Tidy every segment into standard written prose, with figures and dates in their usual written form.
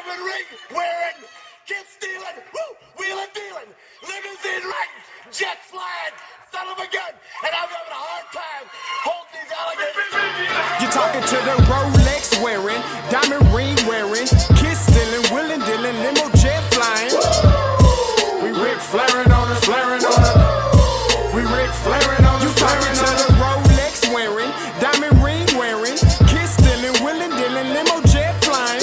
diamond ring wearing, kiss stealing, woo, wheeling dealing, limousine riding, jet flying, son of a gun, and I'm having a hard time holding these alligators. You're talking to the Rolex wearing, diamond ring wearing, kiss stealing, wheeling dealing, limo jet flying. We Ric Flairin' on it, flaring on it. We Ric Flairin' on it, flaring on it. Rolex wearing, diamond ring wearing, kiss stealing, wheeling dealing, limo jet flying.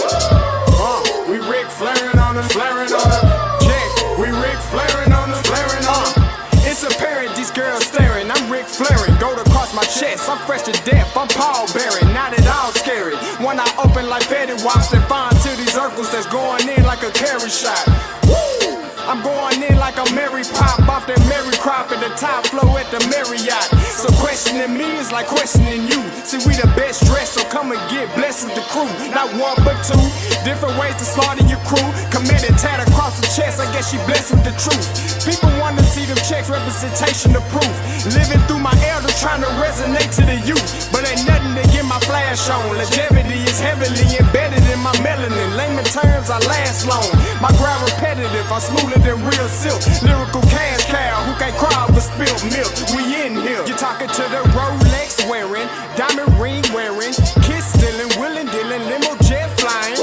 We Ric Flairin' on it, flaring on it. Check, we Ric Flairin' on it, flaring on it. It's apparent these girls staring. I'm Ric Flairin', gold across my chest. I'm fresh to death. I'm Paul Bearing, not at all scary. When I open like Betty Wops, they find to these circles that's going in like a carry shot. Woo! I'm going in like a Mary Pop off that Mary Crop at the top flow at the Marriott. So questioning me is like questioning you. See, we the best dressed, so come and get blessed with the crew. Not one but two, different ways to slaughter your crew. Committed tat across the chest, I guess she blessed with the truth. People want to see them checks, representation of proof. Living through my elders trying to resonate to the youth. But ain't nothing to get my flash on. Longevity is heavily embedded in my melanin. Layman terms, I last long. My grind repetitive, I'm smoother than real silk. Lyrical cash cow who can't cry over spilled milk. We in here. You're talking to the Rolex wearing, diamond ring wearing, kiss stealing, wheeling dealing, limo jet flying.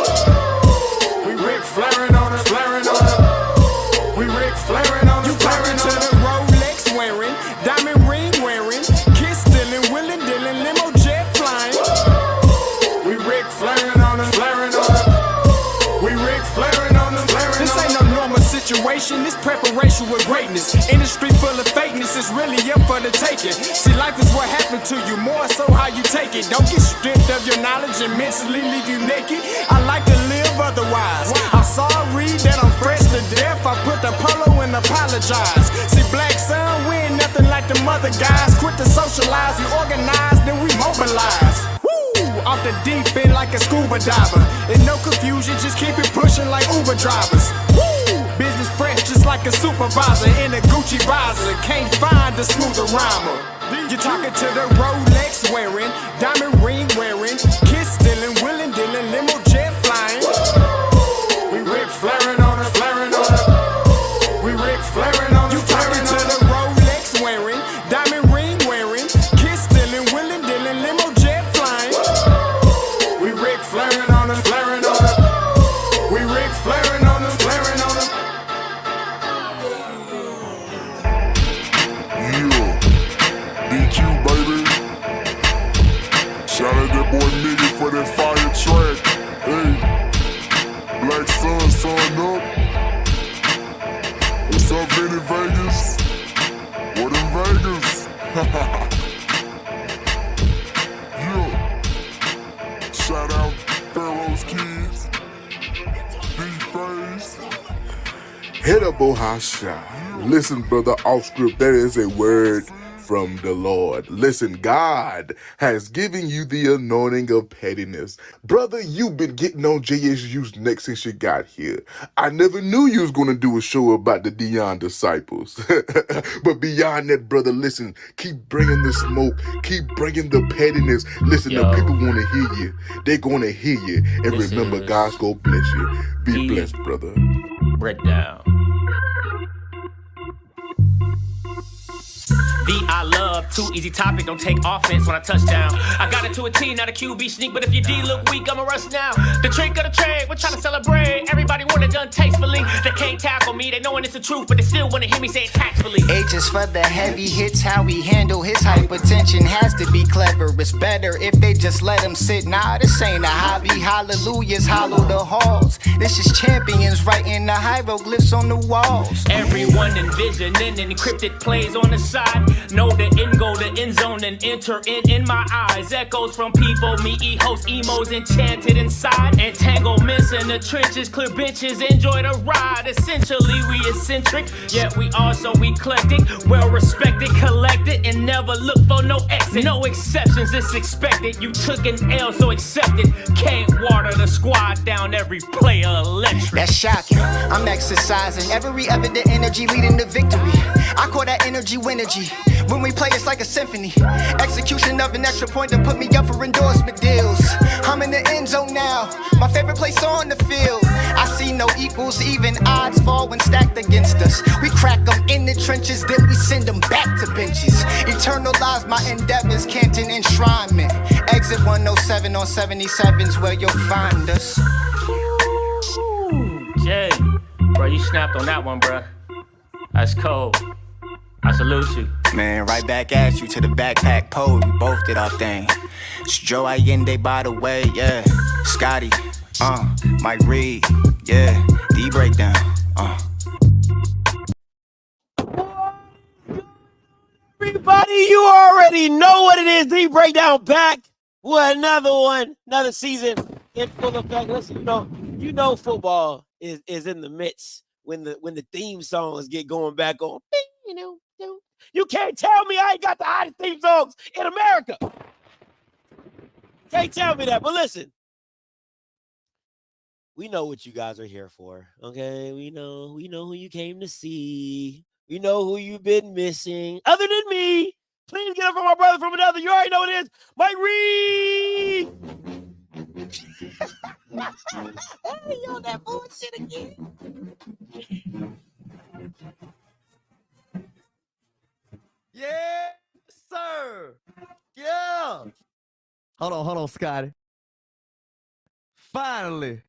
We Ric Flairin' on it, flaring on it. We Ric Flairin' on it, flaring on it. The Rolex wearing, diamond ring wearing, kiss stealing, wheeling dealing, limo jet flying. We Ric Flairin' on it, flaring on it. We Ric Flairin' on it, flaring on it. This ain't no normal situation, this preparation with greatness. Industry full of fakeness, it's really up for the taking. See, life is what happened to you, more so how you take it. Don't get stripped of your knowledge and mentally leave you naked. I like to live otherwise. I'm sorry that I'm fresh to death. I put the polo and apologize. See, Black Sun, we ain't nothing like the mother guys. Quit to socialize, we organize, then we mobilize. Off the deep end like a scuba diver. And no confusion, just keep it pushing like Uber drivers. Woo! Business fresh just like a supervisor in a Gucci visor. Can't find a smoother rhymer. You're talking to the Rolex wearing, diamond ring wearing, kiss stealing, wheeling dealing, limo jet flying. We Ric Flairin' on it, flaring on it. We Ric Flairin' on it, flaring on it. You talking to the Rolex wearing, diamond ring wearing, kiss stealing, wheeling dealing, limo jet flying. We Ric Flairin' on it, flaring on it. We Ric Flairin' on it, flaring on it. Yeah, DQ baby. Shout out that boy Nigga for that fire track. Hey, Black Sun, sun up. What's up, Vinny Vegas? What in Vegas? Yeah. Shout out Pharaoh's Kids. D-Face. Hit up Bohasha. Listen, brother, off script, that is a word from the Lord. Listen, God has given you the anointing of pettiness. Brother, you've been getting on JSU's neck since you got here. I never knew you was going to do a show about the Dion disciples. But beyond that, brother, listen, keep bringing the smoke. Keep bringing the pettiness. Listen, the people want to hear you. They're going to hear you. And remember, God's going to bless you. Be blessed, brother. Breakdown. I love, too easy topic, don't take offense when I touch down. I got it to a T, not a QB sneak, but if your D look weak, I'ma rush now. The trick of the trade, we're trying to celebrate. Everybody want it done tastefully. They can't tackle me, they knowing it's the truth, but they still wanna hear me say it tactfully. H is for the heavy hits, how we handle his hypertension has to be clever. It's better if they just let him sit. Nah, this ain't a hobby, hallelujahs hollow the halls. This is champions writing the hieroglyphs on the walls. Everyone envisioning encrypted plays on the side. Know the end goal, the end zone, and enter in my eyes. Echoes from people, me host emos enchanted inside. Entanglements in the trenches, clear benches, enjoy the ride. Essentially we eccentric, yet we also eclectic. Well respected, collected, and never look for no exit. No exceptions, it's expected. You took an L, so accept it. Can't water the squad down, every player electric. That's shocking, I'm exercising every evident energy leading to victory. I call that energy winergy. When we play, it's like a symphony. Execution of an extra point to put me up for endorsement deals. I'm in the end zone now, my favorite place on the field. I see no equals, even odds fall when stacked against us. We crack them in the trenches, then we send them back to benches. Eternalize my endeavors, Canton enshrinement. Exit 107 on 77's where you'll find us. Jay, bro, you snapped on that one, bro. That's cold. I salute you. Man, right back at you to the backpack pole. We both did our thing. It's Joe Allende, by the way, yeah. Scotty, Mike Reed, yeah. D breakdown, Everybody, you already know what it is. D breakdown back with another one, another season in full effect. Listen, you know football is in the midst when the theme songs get going back on. You can't tell me I ain't got the hottest theme songs in America. Can't tell me that. But listen, we know what you guys are here for. Okay, we know who you came to see. We know who you've been missing. Other than me, please get up from my brother from another. You already know what it is. Mike Reed. Hey, yo, that bullshit again. Yes, sir. Yeah. Hold on, Scotty. Finally,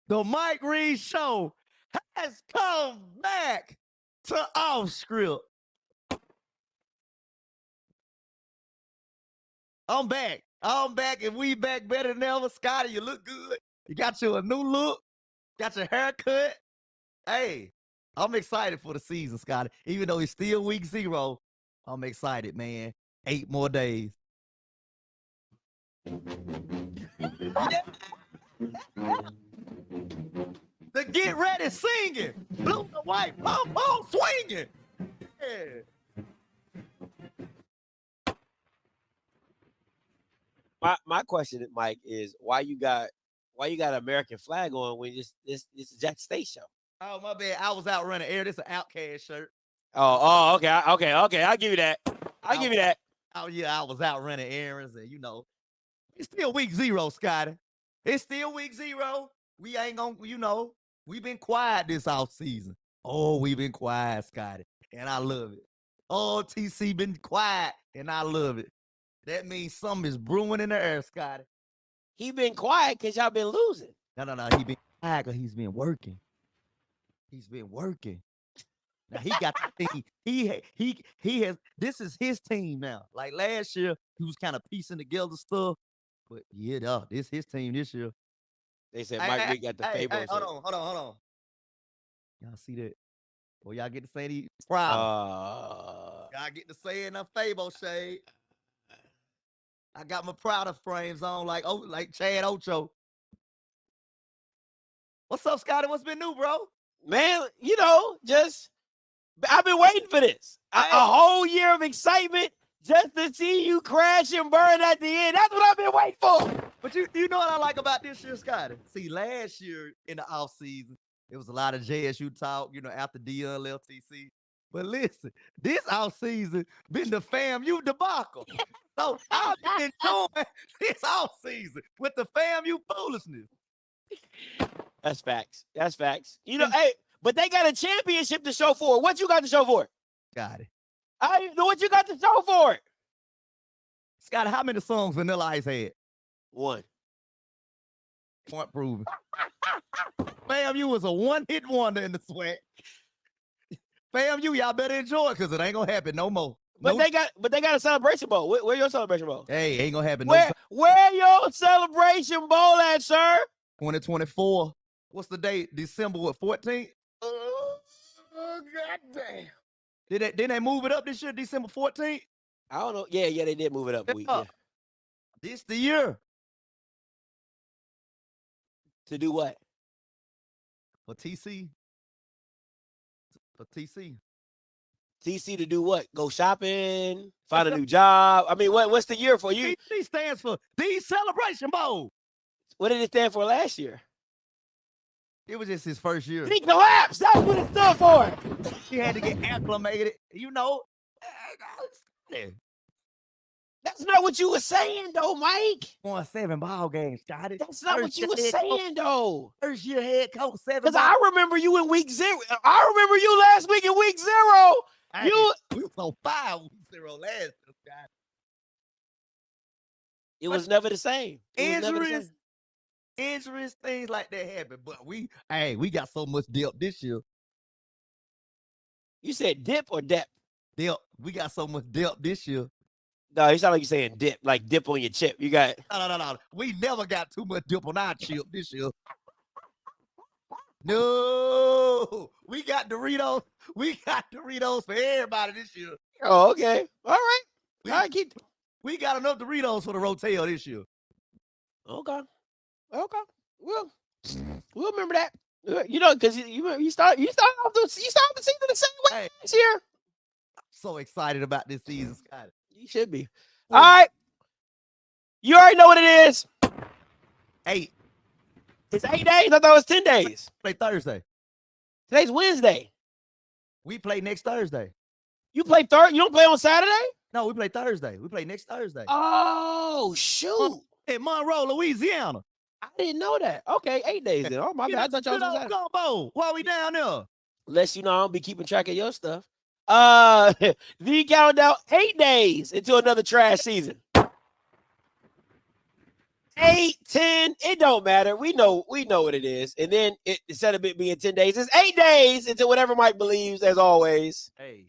the Mike Reed Show has come back to Off Script. I'm back, and we back better than ever. Scotty, you look good. You got you a new look. Got your haircut. Hey, I'm excited for the season, Scotty. Even though it's still week 0, I'm excited, man. 8 more days. The Get Ready singing. Blue and white, pom pom swinging. Yeah. My question, Mike, is why you got an American flag on when this is a Jack State show? Oh, my bad. I was out running air. This is an Outcast shirt. Oh, okay. I'll give you that. I'll give you that. Oh, yeah, I was out running errands, and it's still week 0, Scotty. It's still week 0. We ain't gonna, we've been quiet this off season. Oh, we've been quiet, Scotty, and I love it. Oh, TC been quiet, and I love it. That means something is brewing in the air, Scotty. He been quiet because y'all been losing. No. He been quiet because he's been working. He's been working. Now he got the team. He has. This is his team now. Like last year, he was kind of piecing together stuff. But yeah, this his team this year. They said Mike Reed got the favor. Hold on. Y'all see that? Well, y'all get to say these proud. Y'all get to say in a Fabo shade. I got my prouder frames on like Chad Ocho. What's up, Scotty? What's been new, bro? Man, I've been waiting for this. A whole year of excitement just to see you crash and burn at the end. That's what I've been waiting for. But you know what I like about this year, Scotty? See, last year in the off season, it was a lot of JSU talk, after Dion left TC. But listen, this off season been the FAMU debacle. So I've been enjoying this off season with the FAMU foolishness. That's facts. Hey, but they got a championship to show for it. What you got to show for it? Got it. I know what you got to show for it. Scott, how many songs Vanilla Ice had? 1. Point proven. FAMU was a one-hit wonder in the sweat. FAMU, y'all better enjoy it because it ain't gonna happen no more. But they got a celebration bowl. Where your celebration bowl? Hey, ain't gonna happen. Where your celebration bowl at, sir? 2024. What's the date? December 14th? Oh, goddamn. Didn't they move it up this year, December 14th? I don't know. Yeah, they did move it up a week. Yeah. This the year. To do what? For TC. TC to do what? Go shopping? Find a new job? I mean, what's the year for you? TC stands for the Celebration Bowl. What did it stand for last year? It was just his first year. He collapsed. That's what it stood for. He had to get acclimated. That's not what you were saying, though, Mike. Won 7 ball games, Scotty. That's not what you were saying, though. First year head coach, 7 Because ball. I remember you in week 0. I remember you last week in week 0. We was on 5 week 0 last year, Scotty. It was never the same. Injuries, things like that happen. But we got so much depth this year. You said dip or depth? Depth. We got so much depth this year. No, you sound like you're saying dip, like dip on your chip. You got No. We never got too much dip on our chip this year. No, we got Doritos. We got Doritos for everybody this year. Oh, okay. All right. All right, We got enough Doritos for the Rotel this year. Okay. We'll remember that. You know, because you start off the season the same way this year. So excited about this season, Scotty. You should be. All right. You already know what it is. 8. It's 8 days. I thought it was 10 days. Play Thursday. Today's Wednesday. We play next Thursday. You play You don't play on Saturday? No, we play Thursday. We play next Thursday. Oh, shoot. In Monroe, Louisiana. I didn't know that. Okay, 8 days then. Oh, my bad. I thought y'all was on Saturday. Combo. Why we down there? Unless you know I don't be keeping track of your stuff. The countdown 8 days into another trash season. 8, 10, it don't matter. We know what it is. And then instead of it being 10 days, it's 8 days into whatever Mike believes, as always. Hey,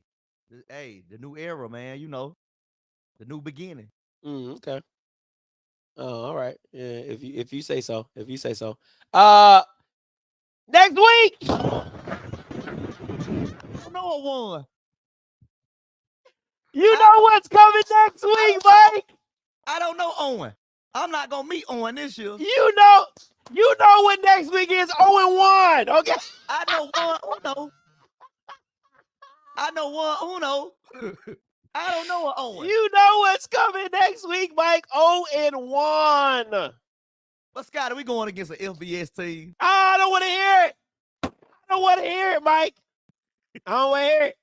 the new era, man. You know, the new beginning. Okay. Oh, all right. Yeah, if you say so. Next week. I know I won. You know what's coming next week, Mike? I don't know Owen. I'm not gonna meet Owen this year. You know what next week is 0-1. Okay. I know one Uno. I know one Uno. I don't know an Owen. You know what's coming next week, Mike? 0-1. But Scotty, we going against an FBS team. I don't want to hear it. I don't want to hear it, Mike. I don't want to hear it.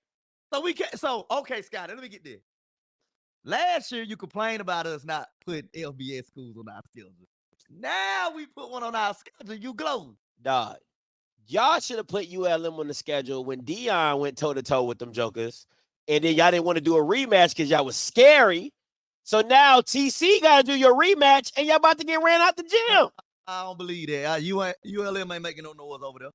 Okay, Scotty, let me get this. Last year, you complained about us not putting FBS schools on our schedule. Now we put one on our schedule. You glow. Dog, y'all should have put ULM on the schedule when Dion went toe-to-toe with them jokers. And then y'all didn't want to do a rematch because y'all was scary. So now TC got to do your rematch, and y'all about to get ran out the gym. I don't believe that. ULM ain't making no noise over there.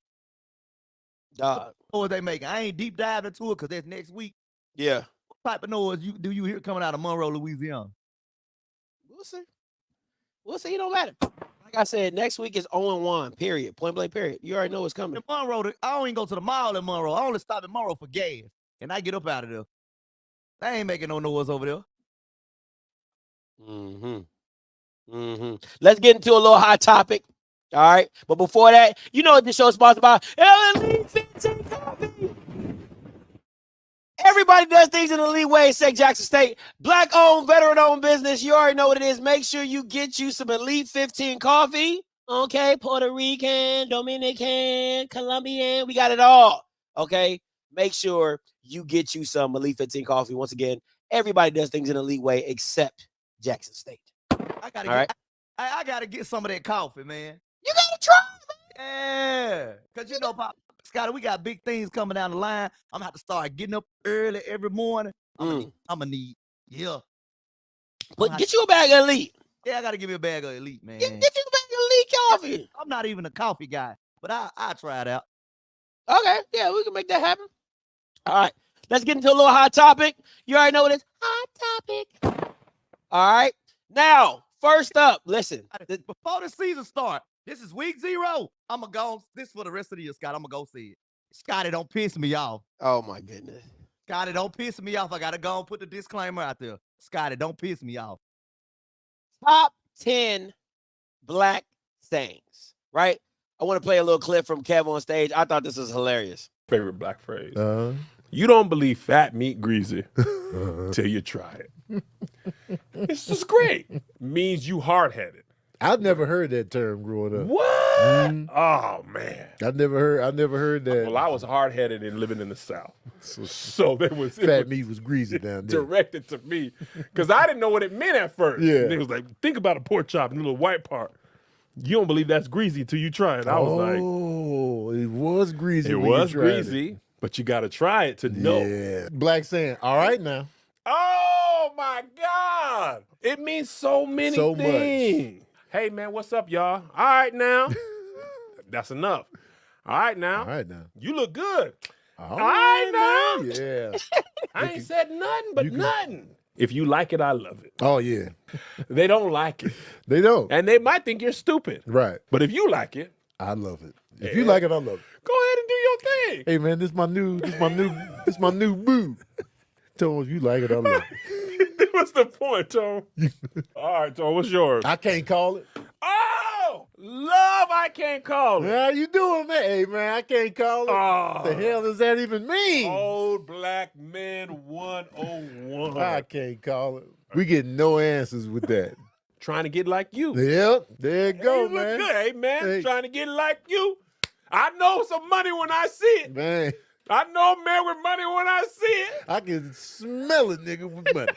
Dog. What noise they making? I ain't deep diving into it because that's next week. Yeah. What type of noise do you hear coming out of Monroe, Louisiana? We'll see. It don't matter. Like I said, next week is 0-1, period. Point blank, period. You already know what's coming. In Monroe, I don't even go to the mall in Monroe. I only stop in Monroe for gas, and I get up out of there. They ain't making no noise over there. Let's get into a little hot topic. All right. But before that, you know what this show is sponsored by? Elite 15 Coffee. Everybody does things in an elite way. Say Jackson State. Black-owned, veteran-owned business. You already know what it is. Make sure you get you some Elite 15 coffee. Okay. Puerto Rican, Dominican, Colombian. We got it all. Okay. Make sure you get you some Elite 15 coffee. Once again, everybody does things in an elite way except Jackson State. I gotta get some of that coffee, man. You gotta try, man. Yeah. Because you know, Pop, Scotty, we got big things coming down the line. I'm gonna have to start getting up early every morning. I'm gonna need. But get you a bag of Elite. Yeah, I gotta give me a bag of Elite, man. Get you a bag of Elite coffee. I'm not even a coffee guy, but I try it out. Okay, yeah, we can make that happen. All right, let's get into a little hot topic. You already know what it is. Hot topic. All right, now, first up, listen. Before the season start, this is week 0. I'm going to go. This for the rest of the year, Scott. I'm going to go see it. Scotty, don't piss me off. Oh, my goodness. Scotty, don't piss me off. I got to go and put the disclaimer out there. Scotty, don't piss me off. Top 10 black sayings, right? I want to play a little clip from Kev on stage. I thought this was hilarious. Favorite black phrase. You don't believe fat meat greasy till you try it. It's just great. Means you hard-headed. I've never heard that term growing up. What? Oh man. I never heard that. Well, I was hard-headed and living in the South. So it was Fat meat was greasy down there. directed to me because I didn't know what it meant at first. Yeah. And it was like, think about a pork chop and the little white part. You don't believe that's greasy till you try it. I was like, oh, it was greasy. it when was you tried greasy, but you got to try it to know. Yeah. Black saying, all right now. Oh my God. It means so many So much. things. Hey man, what's up, y'all? All right now. That's enough. All right now. All right now. You look good. All right now. Yeah. I ain't said nothing but nothing. If you like it, I love it. Oh, yeah. They don't like it. They don't. And they might think you're stupid. Right. But if you like it, I love it. If you like it, I love it. go ahead and do your thing. Hey man, this my new boo. Tell him if you like it, I love it. What's the point, Tom? All right, Tom, what's yours? I can't call it. Oh, love, I can't call it. How you doing, man? Hey man, I can't call it. Oh. What the hell does that even mean? Old Black Men 101. I can't call it. We get no answers with that. Trying to get like you. Yep, there you Hey, go, you look man. good. Hey, man, Hey. trying to get like you. I know some money when I see it. Man, I know a man with money when I see it. I can smell it, nigga, with money.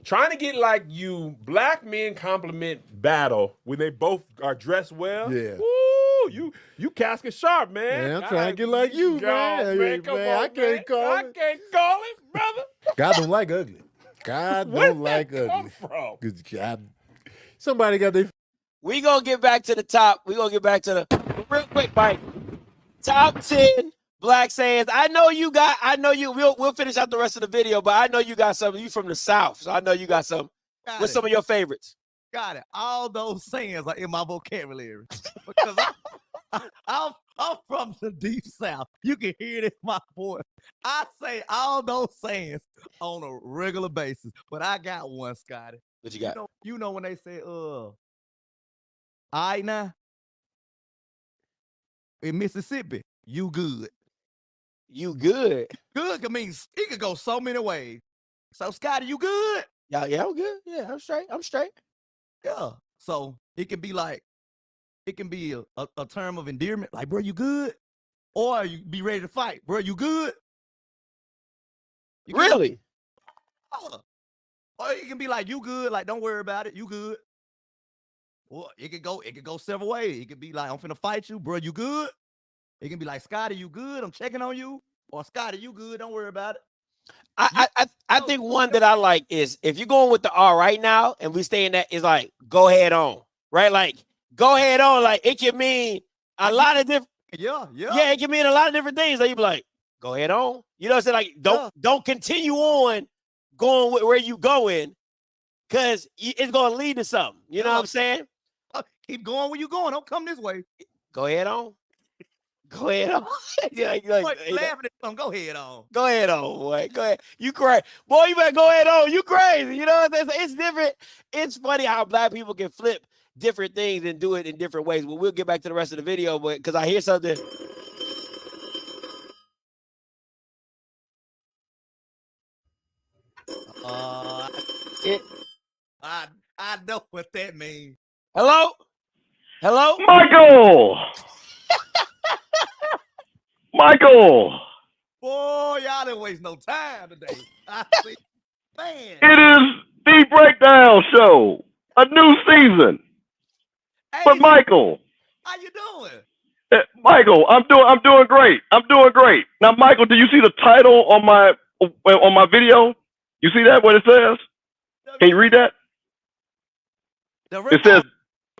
Trying to get like you, black men compliment battle when they both are dressed well. Yeah. Woo, you casket sharp, man. Man, I'm trying to get like you, man. Hey, Come man, on, I can't call I it. can't call it, brother. God don't like ugly. God Where don't like that come ugly. from? 'Cause God, somebody got their We gonna get back to the top. We gonna get back to the real quick, Mike. Top 10 black sayings. I know you. We'll finish out the rest of the video, but I know you got some. You from the South, so I know you got some. Got What's it. some of your favorites? Got it. All those sayings are in my vocabulary because I'm from the deep South. You can hear it in my voice. I say all those sayings on a regular basis, but I got one, Scotty. What you got? You know when they say, I now in Mississippi, you good. You good? Good can mean it could go so many ways. So Scotty, you good? Yeah, I'm good. Yeah, I'm straight. I'm straight. Yeah. So it can be like, it can be a term of endearment, like, bro, you good? Or you be ready to fight, bro, you good? You can- Really? Or it can be like, you good, like, don't worry about it, you good. Or it could go several ways. It could be like, I'm finna fight you, bro, you good? It can be like, Scotty, you good? I'm checking on you. Or Scotty, you good? Don't worry about it. I think one that I like is if you're going with the R right now and we stay in that is like go ahead on, right? Like go ahead on, like it can mean a lot of different. Yeah. Yeah, it can mean a lot of different things. Like you be like, go ahead on. You know what I'm saying? Like don't continue on going with where you going, because it's gonna lead to something. You know what I'm saying? Keep going where you going. Don't come this way. Go ahead on. Go ahead on. Boy, laughing at something. Go ahead on. Go ahead on, boy. Go ahead. You crazy. Boy, you better go ahead on. You crazy. You know what I'm saying? It's different. It's funny how black people can flip different things and do it in different ways. But we'll get back to the rest of the video, but because I hear something. I know what that means. Hello? Hello? Michael! Michael! Boy, y'all didn't waste no time today. I see. Man. It is the Breakdown Show. A new season. Hey, But Michael, how you doing? Michael, I'm doing great. I'm doing great. Now, Michael, do you see the title on my video? You see that? What it says? Can you read that? It says.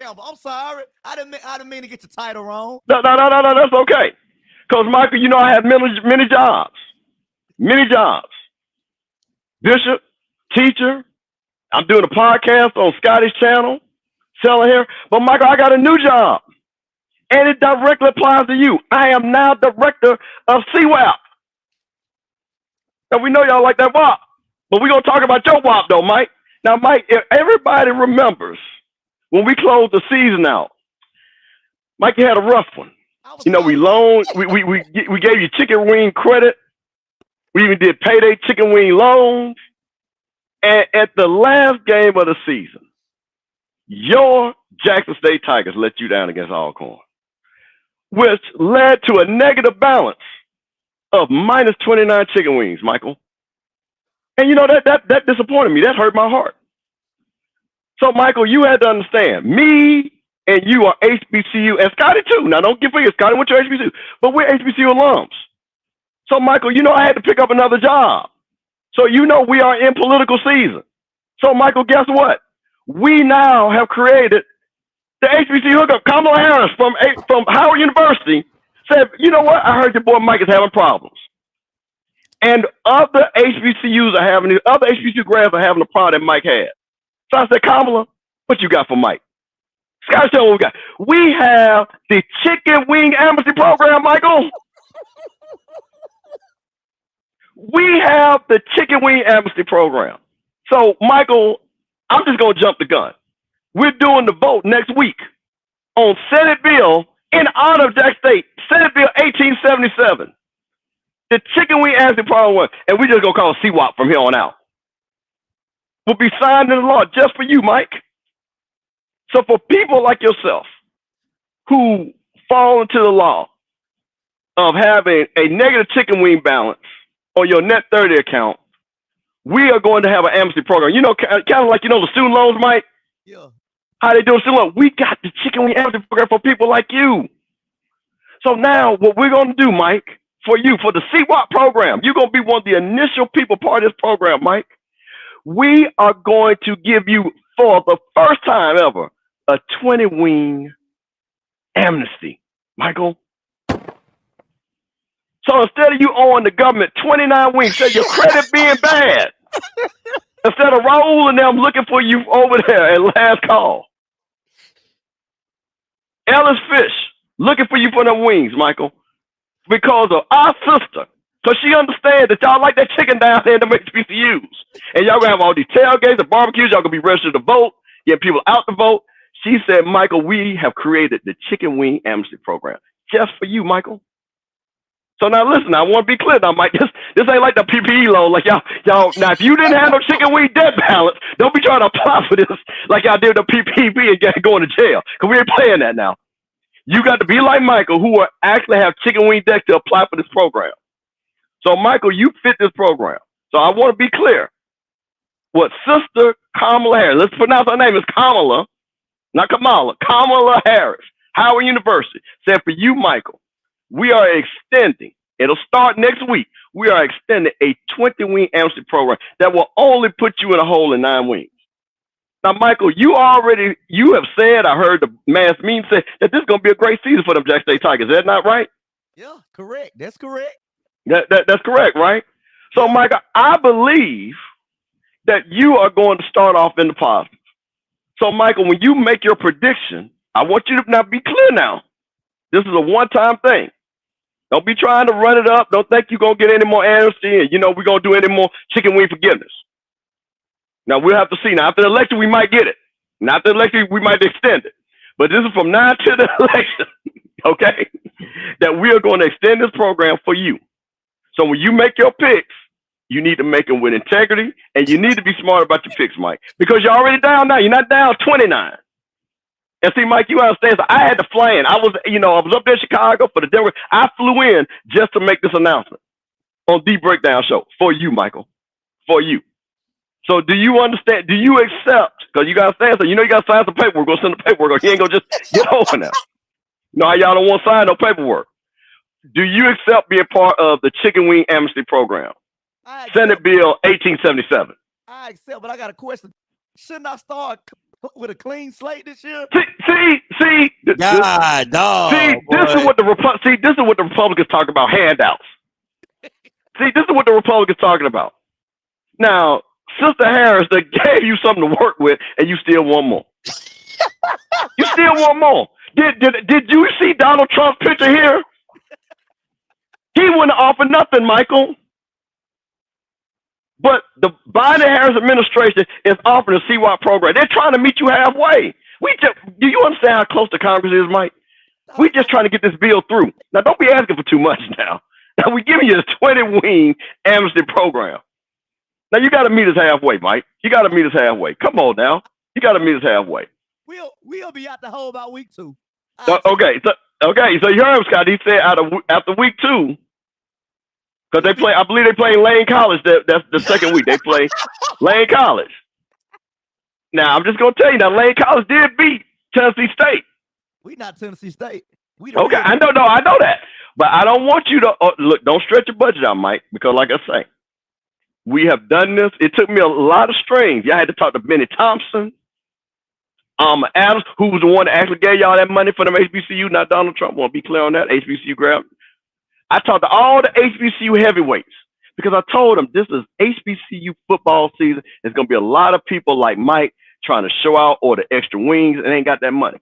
I'm sorry. I didn't mean to get your title wrong. No, that's okay. Because Michael, you know I have many jobs. Bishop, teacher. I'm doing a podcast on Scotty's channel, selling hair. But Michael, I got a new job. And it directly applies to you. I am now director of CWAP. Now we know y'all like that WAP. But we're gonna talk about your WAP though, Mike. Now, Mike, if everybody remembers when we closed the season out, Mike, you had a rough one. You know, we gave you chicken wing credit. We even did payday chicken wing loans. And at the last game of the season, your Jackson State Tigers let you down against Alcorn, which led to a negative balance of minus 29 chicken wings, Michael. And you know, that disappointed me. That hurt my heart. So, Michael, you had to understand, me and you are HBCU, and Scotty too. Now, don't get forget, Scotty went to HBCU, but we're HBCU alums. So, Michael, you know I had to pick up another job. So, you know we are in political season. So, Michael, guess what? We now have created the HBCU hookup. Kamala Harris from Howard University said, you know what? I heard your boy Mike is having problems. And other HBCUs are having, other HBCU grads are having a problem that Mike had. So I said, Kamala, what you got for Mike? Scott, show what we got. We have the Chicken Wing Amnesty Program, Michael. We have the Chicken Wing Amnesty Program. So, Michael, I'm just going to jump the gun. We're doing the vote next week on Senate Bill in honor of Jack State, Senate Bill 1877. The Chicken Wing Amnesty Program, and we're just going to call it CWAP from here on out, will be signed into law just for you, Mike. So for people like yourself who fall into the law of having a negative chicken wing balance on your net 30 account, we are going to have an amnesty program. You know, kind of like, you know, the student loans, Mike? Yeah. How they doing student loans? We got the chicken wing amnesty program for people like you. So now what we're going to do, Mike, for you, for the CWAP program, you're going to be one of the initial people part of this program, Mike. We are going to give you, for the first time ever, a 20-wing amnesty, Michael. So instead of you owing the government 29 wings, instead of your credit being bad, instead of Raul and them looking for you over there at last call, Ellis Fish looking for you for them wings, Michael, because of our sister. Because she understands that y'all like that chicken down there in the HBCUs. And y'all gonna have all these tailgates and barbecues. Y'all gonna be registered to vote, get people out to vote. She said, Michael, we have created the Chicken Wing Amnesty Program just for you, Michael. So now listen, I want to be clear now, Mike. This ain't like the PPE loan. Like y'all. Now, if you didn't have no chicken wing debt balance, don't be trying to apply for this like y'all did the PPP and going to jail. Because we ain't playing that now. You got to be like Michael, who will actually have chicken wing debt to apply for this program. So, Michael, you fit this program. So I want to be clear. What Sister Kamala Harris, let's pronounce her name, is Kamala, not Kamala, Kamala Harris, Howard University, said for you, Michael, we are extending, it'll start next week, we are extending a 20-wing amnesty program that will only put you in a hole in 9 wings. Now, Michael, you have said, I heard the mass mean say that this is going to be a great season for them Jack State Tigers. Is that not right? Yeah, correct. That's correct. That's correct, right? So, Michael, I believe that you are going to start off in the positive. So, Michael, when you make your prediction, I want you to now be clear now. This is a one-time thing. Don't be trying to run it up. Don't think you're going to get any more amnesty and, we're going to do any more chicken wing forgiveness. Now, we'll have to see. Now, after the election, we might get it. And after the election, we might extend it. But this is from now to the election, okay, that we are going to extend this program for you. So when you make your picks, you need to make them with integrity, and you need to be smart about your picks, Mike, because you're already down now. You're not down 29. And see, Mike, you understand, so I had to fly in. I was up there in Chicago for the Denver. I flew in just to make this announcement on the Breakdown Show for you, Michael, for you. So do you understand? Do you accept? Because you got to stand, so you got to sign some paperwork. Go send the paperwork, or you ain't going to just get over now. You know how y'all don't want to sign no paperwork. Do you accept being part of the Chicken Wing Amnesty Program? Senate Bill 1877. I accept, but I got a question. Shouldn't I start with a clean slate this year? See, this is what the Republicans talk about, handouts. See, this is what the Republicans talking about. Now, Sister Harris, they gave you something to work with, and you still want more. You still want more. Did you see Donald Trump's picture here? He wouldn't offer nothing, Michael. But the Biden-Harris administration is offering a CWAP program. They're trying to meet you halfway. Do you understand how close the Congress is, Mike? We're just trying to get this bill through. Now, don't be asking for too much now. Now, we're giving you a 20-wing amnesty program. Now, you got to meet us halfway, Mike. You got to meet us halfway. Come on now. You got to meet us halfway. We'll be out the hole about week 2. Okay, so you heard him, Scott. He said after week 2, Because they play, I believe they play Lane College. That's the second week. They play Lane College. Now, I'm just going to tell you, now, Lane College did beat Tennessee State. We not Tennessee State. We Okay, I know that. But I don't want you to, look, don't stretch your budget out, Mike, because like I say, we have done this. It took me a lot of strings. Y'all had to talk to Benny Thompson, Adams, who was the one that actually gave y'all that money for them HBCU, not Donald Trump. I want to be clear on that. HBCU grab. I talked to all the HBCU heavyweights because I told them this is HBCU football season. There's going to be a lot of people like Mike trying to show out or the extra wings and ain't got that money.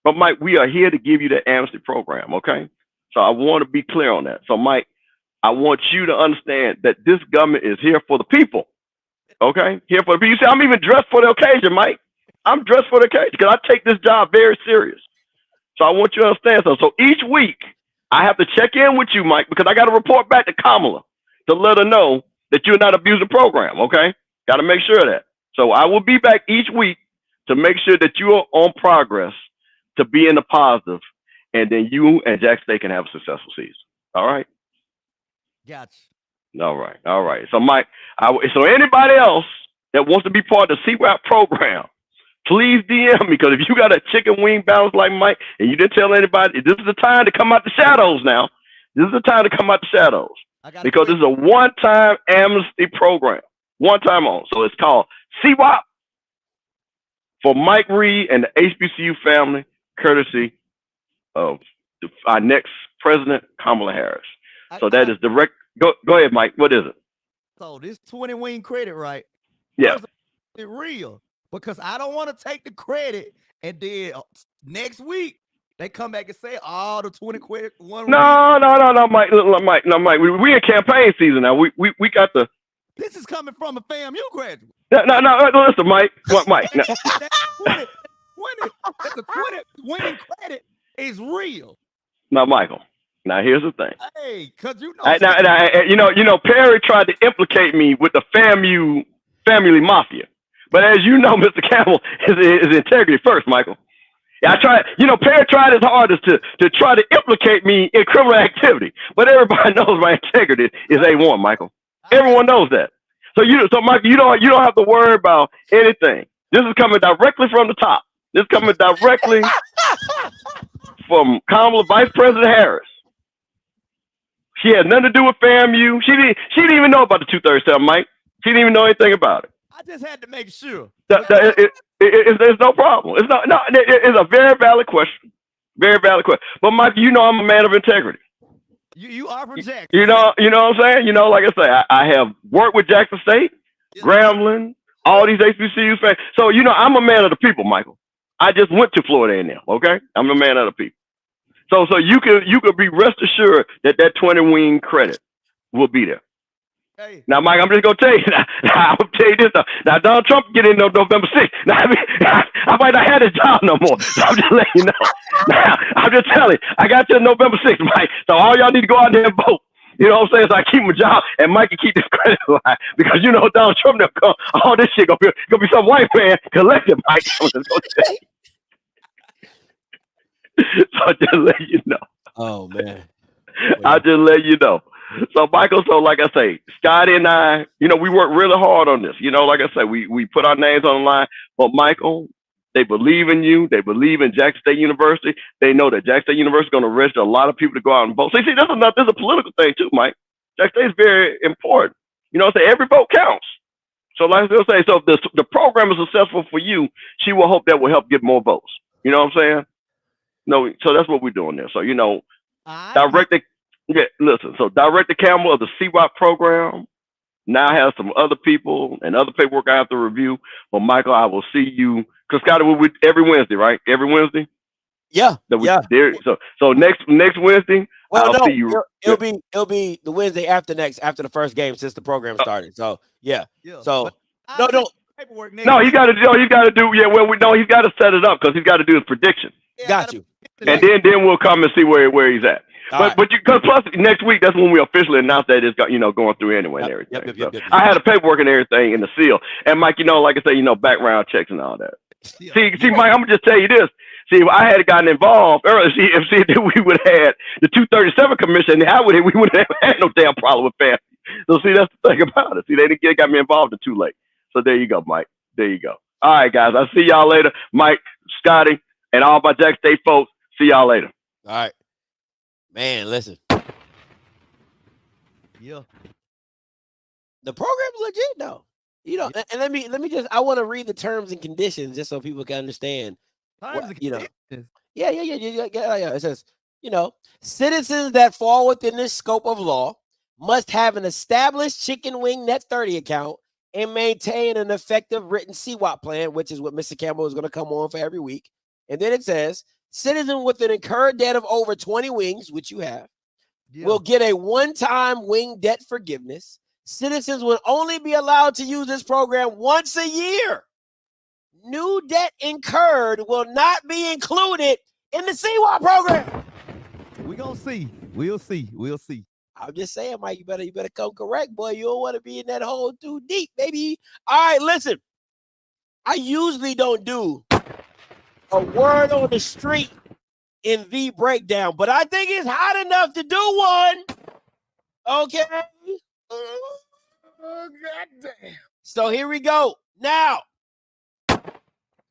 But Mike, we are here to give you the amnesty program, okay? So I want to be clear on that. So Mike, I want you to understand that this government is here for the people, okay? Here for the people. You see, I'm even dressed for the occasion, Mike. I'm dressed for the occasion because I take this job very serious. So I want you to understand something. So each week, I have to check in with you, Mike, because I got to report back to Kamala to let her know that you're not abusing the program, okay? Got to make sure of that. So I will be back each week to make sure that you are on progress to be in the positive, and then you and Jack State can have a successful season. All right? Gotcha. All right. All right. So, Mike, so anybody else that wants to be part of the CWAP program, please DM me, because if you got a chicken wing balance like Mike and you didn't tell anybody, this is the time to come out the shadows now. This is the time to come out the shadows because this is a one-time amnesty program. One time on. So it's called CWAP for Mike Reed and the HBCU family, courtesy of our next president, Kamala Harris. So that is direct. Go ahead, Mike. What is it? So this 20 wing credit, right? Yeah. It's real. Because I don't want to take the credit and then next week they come back and say all the 20 credit one. No, Mike. Mike. We in campaign season now. We got the. This is coming from a FAMU graduate. No. Listen, Mike. What, Mike? That's the 20 wing credit is real. Now, Michael. Now here's the thing. Hey, cause Perry tried to implicate me with the FAMU family mafia. But as you know, Mr. Campbell is integrity first, Michael. I tried, Perry tried his hardest to try to implicate me in criminal activity. But everybody knows my integrity is A1, Michael. Everyone knows that. So Michael, you don't have to worry about anything. This is coming directly from the top. This is coming directly from Kamala, Vice President Harris. She had nothing to do with FAMU. She didn't even know about the 237, Mike. She didn't even know anything about it. I just had to make sure. There's no problem. It's a very valid question. Very valid question. But Mike, I'm a man of integrity. You are from Jackson. You know what I'm saying? Like I say, I have worked with Jackson State, Grambling, all these HBCU fans. So I'm a man of the people, Michael. I just went to Florida A&M. Okay, I'm a man of the people. So you could be rest assured that 20 wing credit will be there. Hey. Now, Mike, I'm just gonna tell you. I'll tell you this. Now, Donald Trump get in November 6th. Now, I might not have his job no more. So I'm just letting you know. Now, I'm just telling you. I got to November 6th, Mike. So all y'all need to go out there and vote. You know what I'm saying? So I keep my job, and Mike can keep this credit line because Donald Trump never come. All this shit gonna be some white man collective, Mike. I'm just gonna tell you. So I just let you know. Oh man. I'll just let you know. So Michael, like I say, Scotty and I, we work really hard on this. Like I say, we put our names on the line. But Michael, they believe in you. They believe in Jackson State University. They know that Jackson State University is going to register a lot of people to go out and vote. So you see, this is a political thing too, Mike. Jackson State is very important. Every vote counts. So like I say, so if the program is successful for you, she will hope that will help get more votes. You know what I'm saying? No, so that's what we're doing there. So Director Campbell of the CWAP program now has some other people and other paperwork I have to review. But Michael, I will see you because Scotty, we every Wednesday, right? Every Wednesday. Yeah. So next Wednesday, I'll see you. It'll be the Wednesday after the first game since the program started. So yeah. So no. Paperwork. No, he's got to do. Yeah, he's got to set it up because he's got to do his prediction. Got you. And then we'll come and see where he's at. But plus next week, that's when we officially announce that it's going through anyway and everything. Yep. I had the paperwork and everything in the seal. And Mike, like I say, background checks and all that. See, Mike, I'm gonna just tell you this. See, if I had gotten involved earlier, if we would have had the 237 commission, we would have had no damn problem with fantasy. So see, that's the thing about it. See, they didn't got me involved too late. So there you go, Mike. There you go. All right, guys. I'll see y'all later. Mike, Scotty, and all my Jack State folks. See y'all later. All right. Man, listen. Yeah. The program's legit though. You know, and let me just I want to read the terms and conditions just so people can understand. You know. Yeah. It says, you know, citizens that fall within the scope of law must have an established chicken wing net 30 account and maintain an effective written CWAP plan, which is what Mr. Campbell is going to come on for every week. And then it says, citizen with an incurred debt of over 20 wings, which you have, will get a one-time wing debt forgiveness. Citizens will only be allowed to use this program once a year. New debt incurred will not be included in the CWAP program. We're going to see. We'll see. We'll see. I'm just saying, Mike, you better come correct, boy. You don't want to be in that hole too deep, baby. All right, listen. I usually don't do a word on the street in the breakdown, but I think it's hot enough to do one. Okay. Oh, goddamn. So here we go. Now,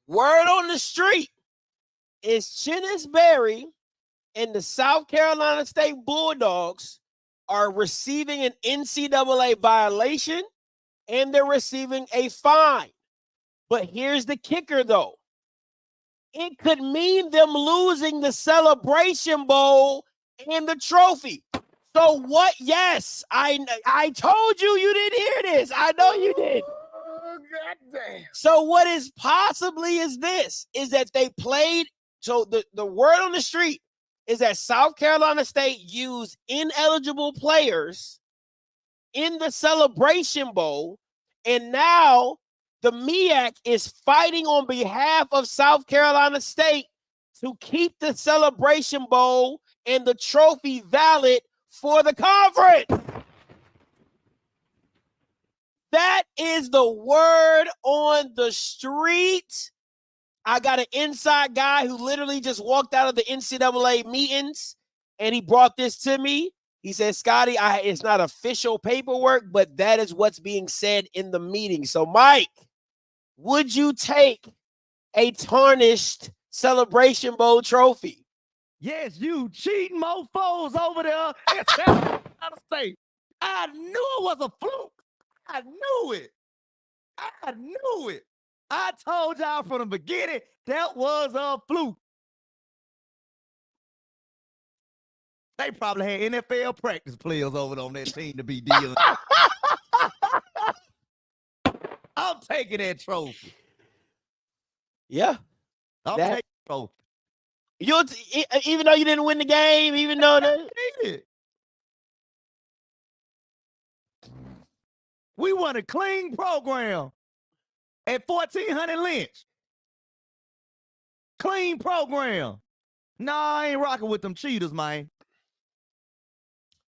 word on the street is Chennis Berry and the South Carolina State Bulldogs are receiving an NCAA violation and they're receiving a fine. But here's the kicker, though. It could mean them losing the Celebration Bowl and the trophy. So what? Yes, I told you didn't hear this. I know you did. Oh, goddamn. So what is possibly is this, is that they played. So the word on the street is that South Carolina State used ineligible players in the Celebration Bowl, and now the MEAC is fighting on behalf of South Carolina State to keep the Celebration Bowl and the trophy valid for the conference. That is the word on the street. I got an inside guy who literally just walked out of the NCAA meetings, and he brought this to me. He said, Scotty, it's not official paperwork, but that is what's being said in the meeting. So, Mike, would you take a tarnished Celebration Bowl trophy? Yes, you cheating mofos over there at South Carolina State. I knew it was a fluke. I knew it. I told y'all from the beginning that was a fluke. They probably had NFL practice players over on that team to be dealing. I'm taking that trophy. Yeah. I'm taking the trophy. Even though you didn't win the game, even though we won a clean program at 1400 Lynch. Clean program. Nah, I ain't rocking with them cheaters, man.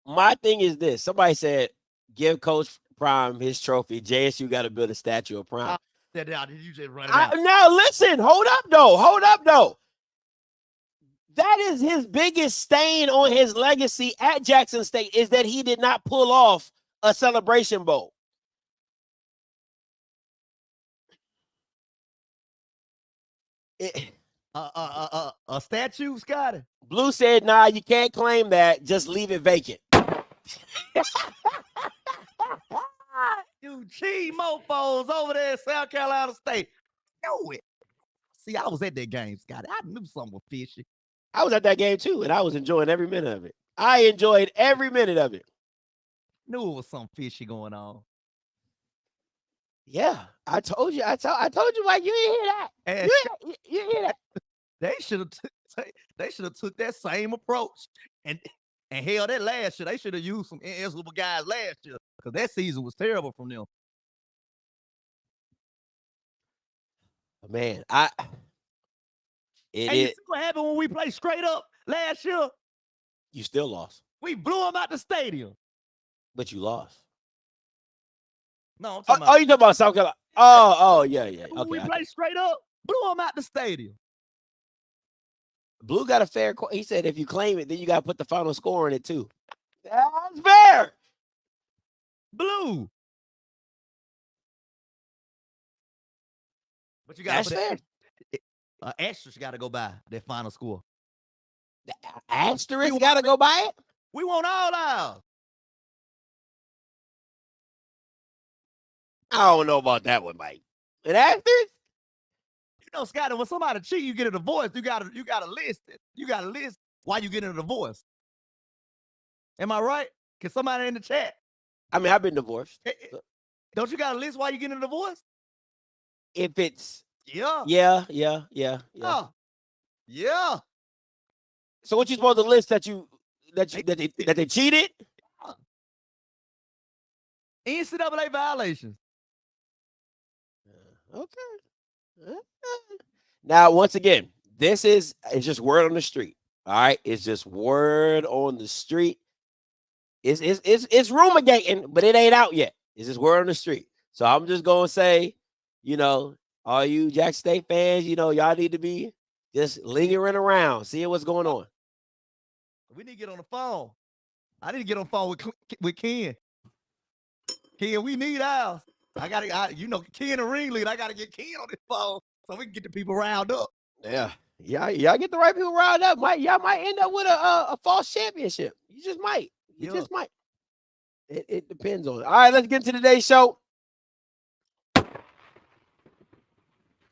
My thing is this. Somebody said, give Coach Prime his trophy. JSU got to build a statue of Prime. Did you just run it out? Now, listen. Hold up, though. That is his biggest stain on his legacy at Jackson State, is that he did not pull off a Celebration Bowl. A statue, Scotty? Blue said, nah, you can't claim that. Just leave it vacant. You cheat mofos over there at South Carolina State. Know it. See, I was at that game, Scotty. I knew something was fishy. I was at that game too, and I was enjoying every minute of it. I enjoyed every minute of it. Knew it was something fishy going on. Yeah, I told you. I told you, Mike. You didn't hear that. You didn't hear that. They should have took that same approach and held that last year. They should have used some ineligible guys last year because that season was terrible from them. Man, you see what happened when we played straight up last year? You still lost. We blew them out the stadium. But you lost. No, I'm talking about. Oh, you talking about South Carolina? Oh, yeah. When Okay. we played straight up, blew them out the stadium. Blue got a fair. He said if you claim it, then you got to put the final score in it too. That's fair. Blue. But you got That's fair. Extras got to go by that final score. The asterisk got to go by it. We want all ours. I don't know about that one, Mike. An asterisk? You know, Scotty, when somebody cheat, you get a divorce. You gotta list it. You gotta list why you get a divorce. Am I right? Can somebody in the chat? I mean, I've been divorced. Don't you gotta list why you get a divorce? If it's Yeah. Yeah. Yeah. So what you supposed to list that they cheated? NCAA violations. Okay. Now, once again, it's just word on the street. All right, it's just word on the street. It's rumor gating, but it ain't out yet. It's just word on the street. So I'm just gonna say, all you Jackson State fans, y'all need to be just lingering around, seeing what's going on. We need to get on the phone. I need to get on the phone with Ken. Ken, we need ours. Ken and Ringlead. I gotta get Ken on this phone so we can get the people riled up. Yeah, y'all get the right people riled up. Y'all might end up with a false championship. You just might. You just might. It depends on it. All right, let's get into today's show.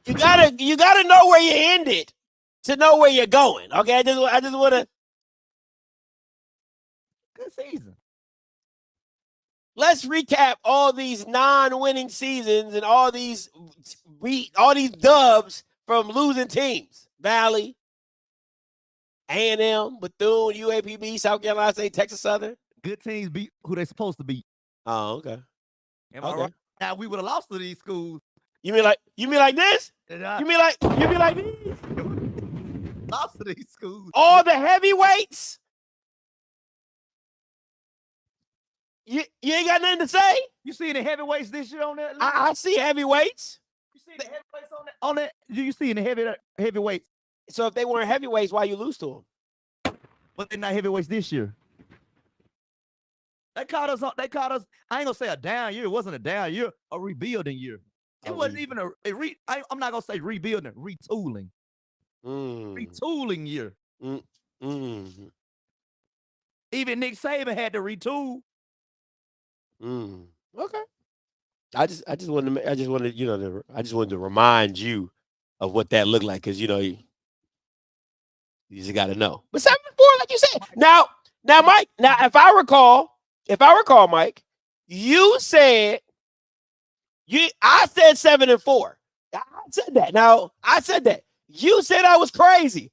You gotta know where you ended to know where you're going. Okay, I just want to. Good season. Let's recap all these non-winning seasons and all these dubs from losing teams. Valley, A&M, Bethune, UAPB, South Carolina State, Texas Southern. Good teams beat who they supposed to beat. Oh, okay. Am I right? Now we would have lost to these schools. You mean like this? You mean like these? Lost to these schools. All the heavyweights? You ain't got nothing to say? You see any heavyweights this year on that? I see heavyweights. You see any heavyweights on that? Do you see any heavyweights? So if they weren't heavyweights, why you lose to them? But they're not heavyweights this year. They caught us. I ain't gonna say a down year. It wasn't a down year. A rebuilding year. It wasn't even I'm not gonna say rebuilding. Retooling. Retooling year. Even Nick Saban had to retool. Okay. I just wanted to remind you of what that looked like, because you just got to know. But 7-4, like you said. Now, Mike. Now, if I recall, Mike, you said I said 7-4. I said that. Now, I said that. You said I was crazy.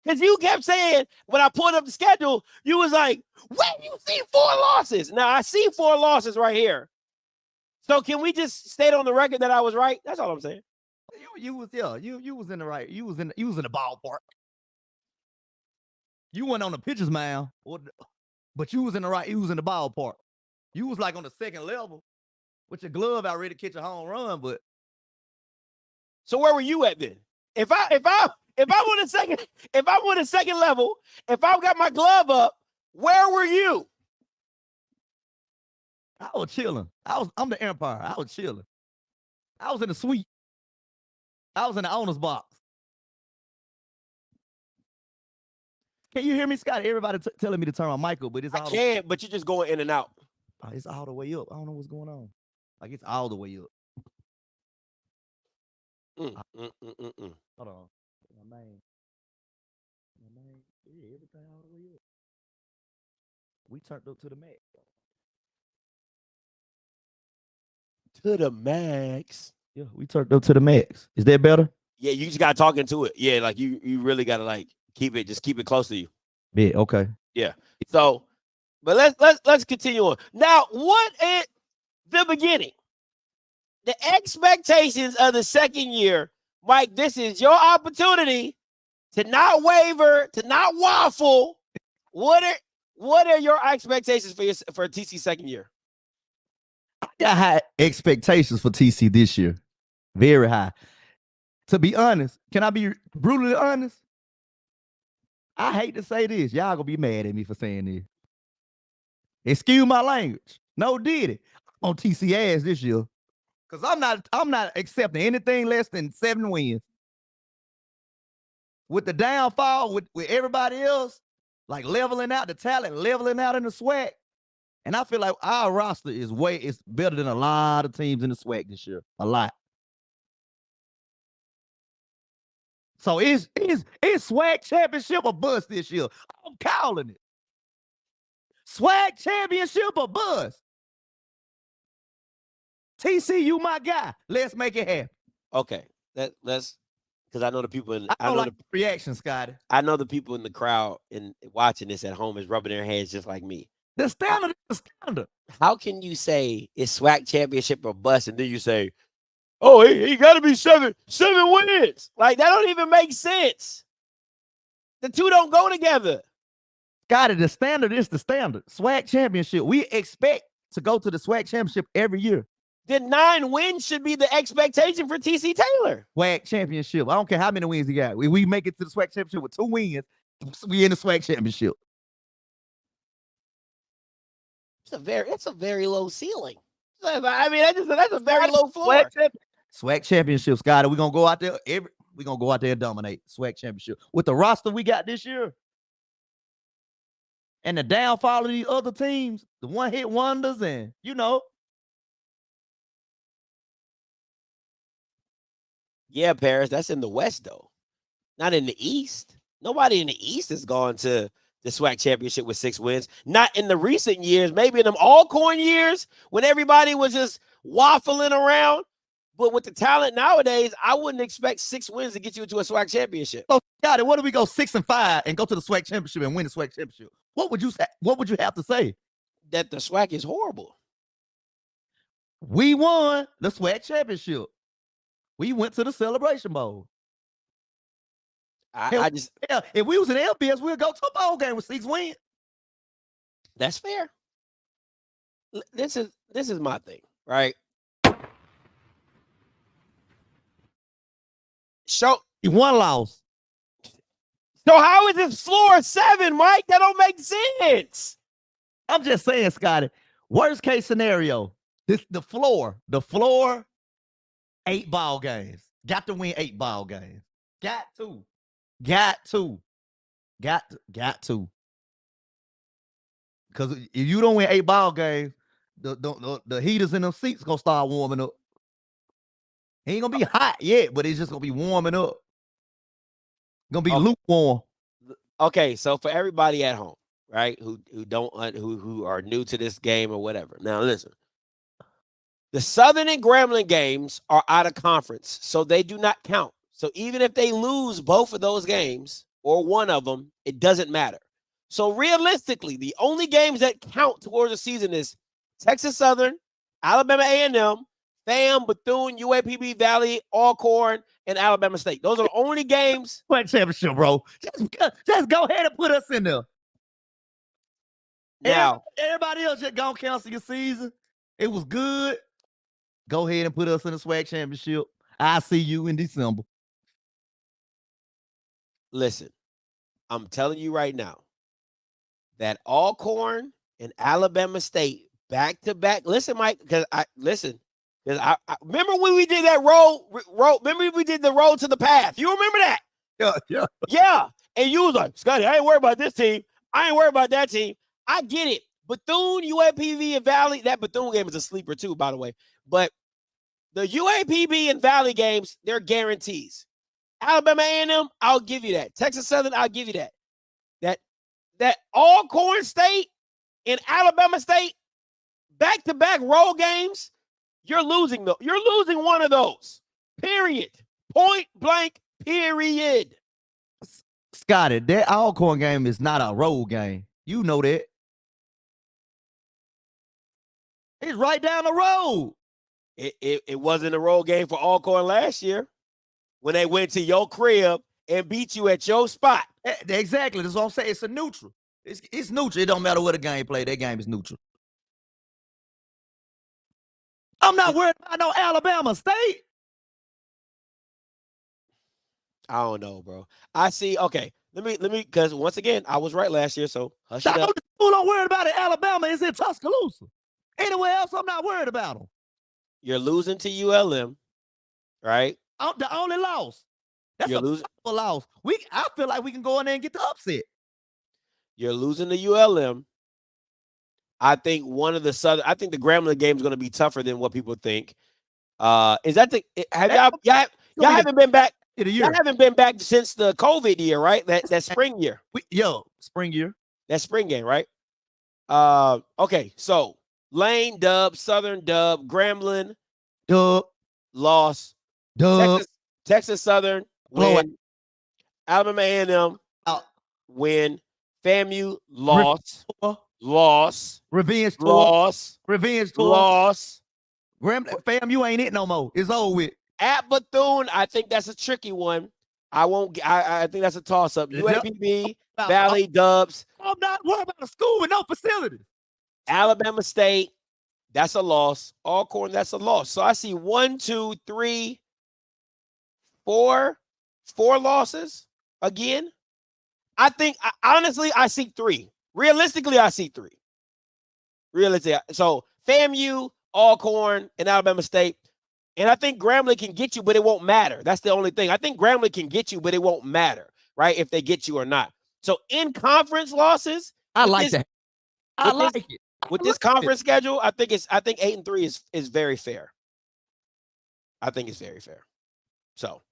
Because you kept saying, when I pulled up the schedule, you was like, where you see 4 losses? Now, I see 4 losses right here. So can we just state on the record that I was right? That's all I'm saying. You was in the right. You was in the ballpark. You went on the pitcher's mound, but you was in the right. You was in the ballpark. You was like on the second level with your glove out ready to catch a home run. But so where were you at then? If I want a second level, if I got my glove up, where were you? I was chilling. I'm the umpire. I was chilling. I was in the suite. I was in the owner's box. Can you hear me, Scott? Everybody telling me to turn my mic up, but it's all but you're just going in and out. It's all the way up. I don't know what's going on. Like it's all the way up. Hold on. My name. Yeah, everything all the way up. We turned up to the max. To the max. Yeah, we turned up to the max. Is that better? Yeah, you just got to talk into it. Yeah, like you really got to keep it close to you. Yeah, okay. Yeah. So, but let's continue on. Now, what at the beginning? The expectations of the second year, Mike, this is your opportunity to not waver, to not waffle. What are your expectations for TC second year? I got high expectations for TC this year. Very high. To be honest, can I be brutally honest? I hate to say this. Y'all gonna be mad at me for saying this. Excuse my language. No did it. I'm on TC ass this year. Cause I'm not accepting anything less than 7 wins. With the downfall with everybody else, like leveling out the talent, leveling out in the SWAC. And I feel like our roster is better than a lot of teams in the SWAC this year. A lot. So it's SWAC championship or bust this year. I'm calling it. SWAC championship or bust. TCU, my guy. Let's make it happen. Okay, let's because I know the people in I know like the reaction, Scotty. I know the people in the crowd and watching this at home is rubbing their hands just like me. The standard is the standard. How can you say it's SWAC championship or bust, and then you say, "Oh, he got to be seven wins"? Like that don't even make sense. The two don't go together. Scotty, the standard is the standard. SWAC championship. We expect to go to the SWAC championship every year. Then 9 wins should be the expectation for TC Taylor. SWAC championship. I don't care how many wins he got. We make it to the SWAC championship with 2 wins. We in the SWAC championship. It's a very low ceiling. I mean, that's a very low floor. SWAC championship, Scotty. We're gonna go out there. We're gonna go out there and dominate SWAC championship with the roster we got this year. And the downfall of these other teams, the one-hit wonders, and Yeah, Paris, that's in the West, though. Not in the East. Nobody in the East has gone to the SWAC championship with 6 wins. Not in the recent years. Maybe in them Alcorn years when everybody was just waffling around. But with the talent nowadays, I wouldn't expect 6 wins to get you into a SWAC championship. So, Scotty, what if we go 6-5 and go to the SWAC championship and win the SWAC championship? What would you have to say? That the SWAC is horrible. We won the SWAC championship. We went to the Celebration Bowl. If we was in LBS, we'd go to a bowl game with 6 wins. That's fair. This is my thing, right? So he 1 loss. So how is this floor 7, Mike? That don't make sense. I'm just saying, Scotty. Worst case scenario, the floor, 8 ball games. Got to win 8 ball games. Got to. Because if you don't win 8 ball games, the heaters in them seats gonna start warming up. It ain't gonna be hot yet, but it's just gonna be warming up. Gonna be lukewarm. Okay, so for everybody at home, right, who are new to this game or whatever. Now listen. The Southern and Grambling games are out of conference, so they do not count. So even if they lose both of those games or one of them, it doesn't matter. So realistically, the only games that count towards the season is Texas Southern, Alabama A&M, FAM, Bethune, UAPB Valley, Alcorn, and Alabama State. Those are the only games. What championship, bro? Just go ahead and put us in there. Now, everybody else just gonna cancel your season. It was good. Go ahead and put us in the SWAC championship. I'll see you in December. Listen, I'm telling you right now that Alcorn and Alabama State back-to-back. Listen, Mike, because I remember when we did that road. Remember we did the road to the path. You remember that? Yeah. And you was like, Scotty, I ain't worried about this team. I ain't worried about that team. I get it. Bethune, UAPB, and Valley. That Bethune game is a sleeper too, by the way. But the UAPB and Valley games, they're guarantees. Alabama A&M, I'll give you that. Texas Southern, I'll give you that. That Alcorn State and Alabama State, back-to-back road games, you're losing though. You're losing one of those. Period. Point blank, period. Scotty, that Alcorn game is not a road game. You know that. It's right down the road. It wasn't a road game for Alcorn last year when they went to your crib and beat you at your spot. Exactly. That's what I'm saying. It's a neutral. It's neutral. It don't matter what the game play. That game is neutral. I'm not worried about no Alabama State. I don't know, bro. I see. Okay, let me, because once again, I was right last year, so hush it The up. only school I'm worried about in Alabama is in Tuscaloosa. Anywhere else, I'm not worried about them. You're losing to ULM, right? The only loss. That's You're a losing. powerful loss. I feel like we can go in there and get the upset. You're losing to ULM. I think I think the Grambling game is going to be tougher than what people think. Is that y'all haven't been back? Y'all haven't been back since the COVID year, right? That spring year. Spring year. That spring game, right? Okay, so Lane dub, Southern dub, Grambling dub, loss, dub, Texas Southern win, Alabama A&M win, FAMU loss, revenge tour, loss, revenge tour, loss. FAMU ain't it no more. It's over with. At Bethune, I think that's a tricky one. I think that's a toss-up. UAPB, Valley, Dubs. I'm not worried about a school with no facilities. Alabama State, that's a loss. Alcorn, that's a loss. So I see 1, 2, 3, 4 losses again. I think, honestly, I see 3. Realistically, I see 3. Realistically. So FAMU, Alcorn, and Alabama State. And I think Grambling can get you, but it won't matter. That's the only thing. I think Grambling can get you, but it won't matter, right, if they get you or not. So in conference losses, I like that. I like it. With this conference schedule, I think 8-3 is very fair. I think it's very fair. So,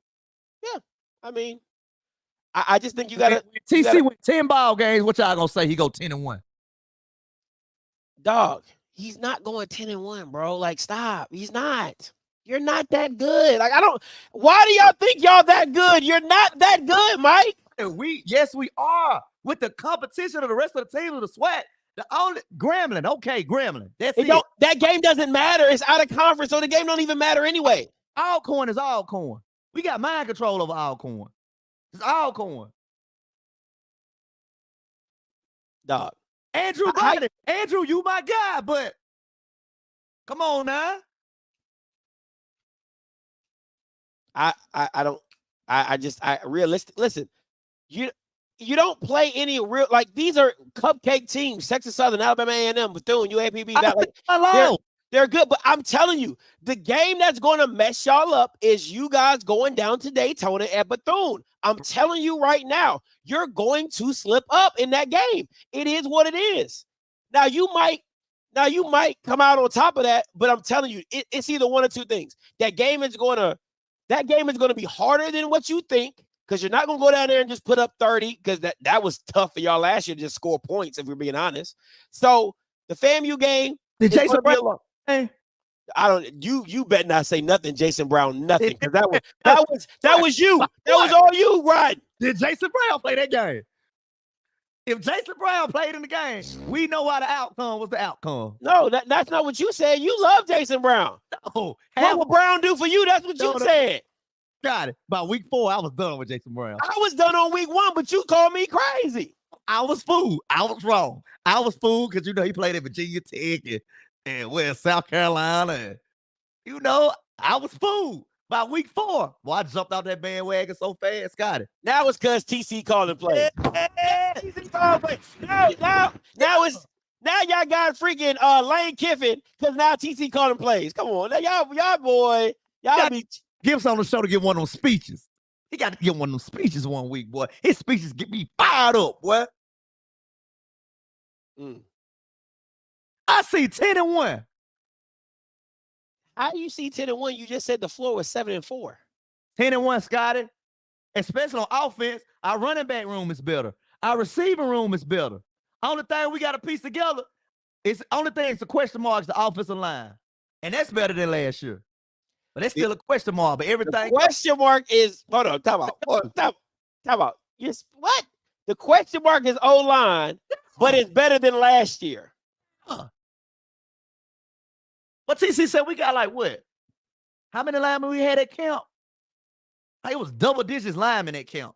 yeah, I mean, I just think you got to. TC went 10 ball games. What y'all gonna say? He go 10-1. Dog, he's not going 10-1, bro. Like, stop. He's not. You're not that good. Like, why do y'all think y'all that good? You're not that good, Mike. Yes, we are. With the competition of the rest of the team of the SWAC. The only Grambling, okay, Grambling. That's it. That game doesn't matter. It's out of conference, so the game don't even matter anyway. Alcorn is Alcorn. We got mind control over Alcorn. It's Alcorn. Dog. Andrew Biden. Andrew, you my guy, but come on now. Realistic. Listen, you don't play any real, like, these are cupcake teams. Texas Southern, Alabama A&M, Bethune, UAPB. They're good, but I'm telling you, the game that's going to mess y'all up is you guys going down to Daytona at Bethune. I'm telling you right now, you're going to slip up in that game. It is what it is. Now you might come out on top of that, but I'm telling you, it's either one or two things. That game is going to be harder than what you think, because you're not going to go down there and just put up 30, because that was tough for y'all last year to just score points, if we're being honest. So the FAMU game, did Jason Brown? You better not say nothing, Jason Brown, nothing, because that was you. That was all you, right? Did Jason Brown play that game? If Jason Brown played in the game, we know why the outcome was the outcome. No, that's not what you said. You love Jason Brown. No, what will Brown do for you? That's what you said. Got it. By week 4, I was done with Jason Brown. I was done on week 1, but you called me crazy. I was fooled. I was wrong. I was fooled because he played at Virginia Tech and South Carolina. And, I was fooled. By week 4, I jumped out that bandwagon so fast, Scotty. Now it's because TC called and played. TC called and played. Now y'all got freaking Lane Kiffin, because now TC called and plays. Come on, now y'all be give us on the show to give one of them speeches. He got to give one of them speeches one week, boy. His speeches get me fired up, boy. I see 10-1. How do you see 10-1? You just said the floor was 7-4. 10-1, Scotty. Especially on offense, our running back room is better. Our receiving room is better. Only thing we got to piece together is the question mark is the offensive line. And that's better than last year. But that's still a question mark. But everything. The question mark is, hold on, time out. Yes, what? The question mark is O-line, but it's better than last year. But TC said we got like what? How many linemen we had at camp? It was double digits linemen at camp.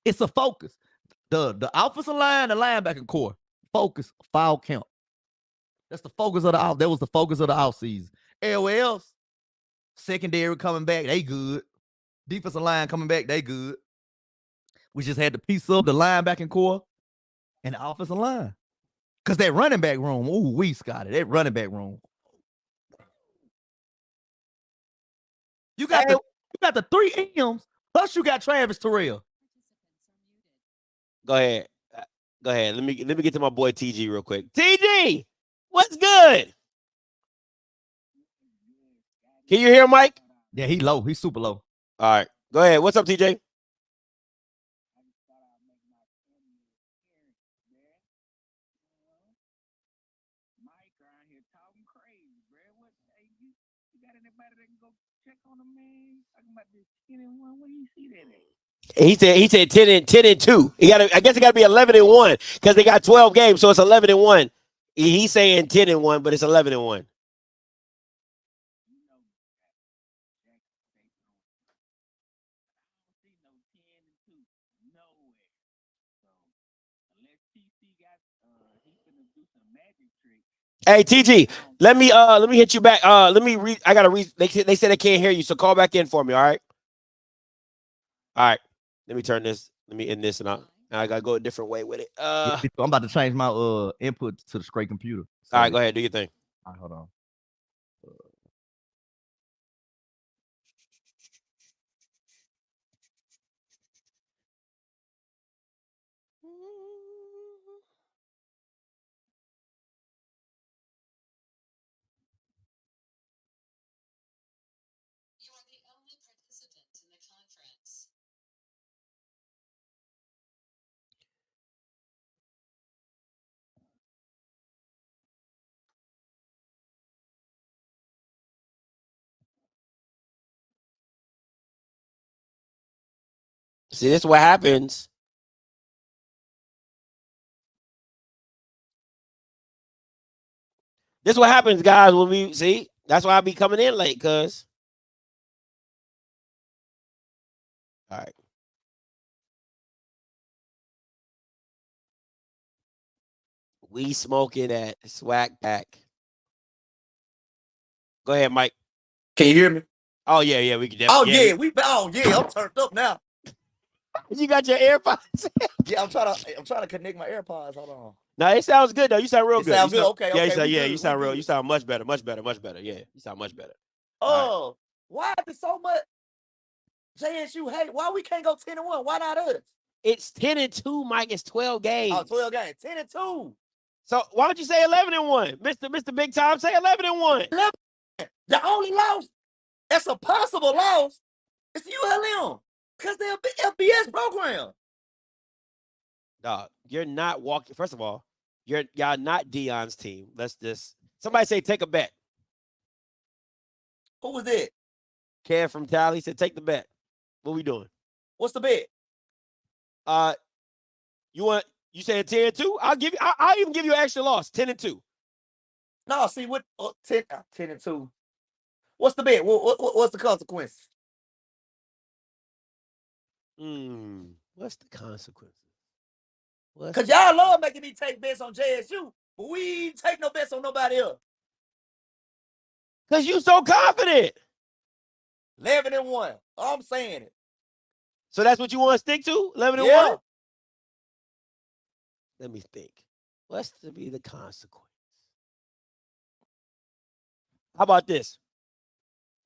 It's a focus. The offensive line, the linebacker core, focus, foul count. That's the focus of the out. That was the focus of the offseason. Everywhere else, secondary coming back, they good. Defensive line coming back, they good. We just had to piece up the linebacking core and the offensive line. Because that running back room, Scotty, that running back room. You got the 3 M's, plus you got Travis Terrell. Go ahead. Let me get to my boy TG real quick. TG, what's good? Can you hear Mike? Yeah, he low. He's super low. All right. Go ahead. What's up, TJ? He said 10 and 2. I guess it got to be 11 and 1 because they got 12 games, so it's 11 and 1. He's saying 10 and 1, but it's 11 and 1. Hey TG, let me hit you back. Let me read. I gotta read. They said they can't hear you, so call back in for me. All right. All right. Let me turn this. Let me end this, and I gotta go a different way with it. I'm about to change my input to the straight computer. All right, go ahead, do your thing. All right, hold on. See, this is what happens. This is what happens, guys, when we see. That's why I be coming in late, cuz. All right. We smoking at Swag Pack. Go ahead, Mike. Can you hear me? Oh yeah, we can. I'm turned up now. You got your AirPods? Yeah, I'm trying to connect my AirPods. Hold on. No, it sounds good though. You sound real good. Sounds good. Okay. You sound real. You sound much better. Yeah, you sound much better. Oh, why is it so much JSU hate? Why we can't go 10-1? Why not us? It's 10 and 2, Mike. It's 12 games. Oh, 12 games. 10 and 2. So why don't you say 11 and 1, Mr. Big Time? Say 11 and 1. The only loss that's a possible loss is ULM because they're a FBS program. Dog, you're not walking. First of all, y'all not Dion's team. Let's just somebody say take a bet. Who was that? Kev from Tally said take the bet. What we doing? What's the bet? You said 10 and 2? I'll even give you an extra loss. 10 and 2. No, see what 10 and 2. What's the bet? What's the consequence? What's the consequences? Because y'all love making me take bets on JSU, but we ain't take no bets on nobody else. Because you so confident. 11 and 1. I'm saying it. So that's what you want to stick to? 11 and 1? Let me think. What's to be the consequence? How about this?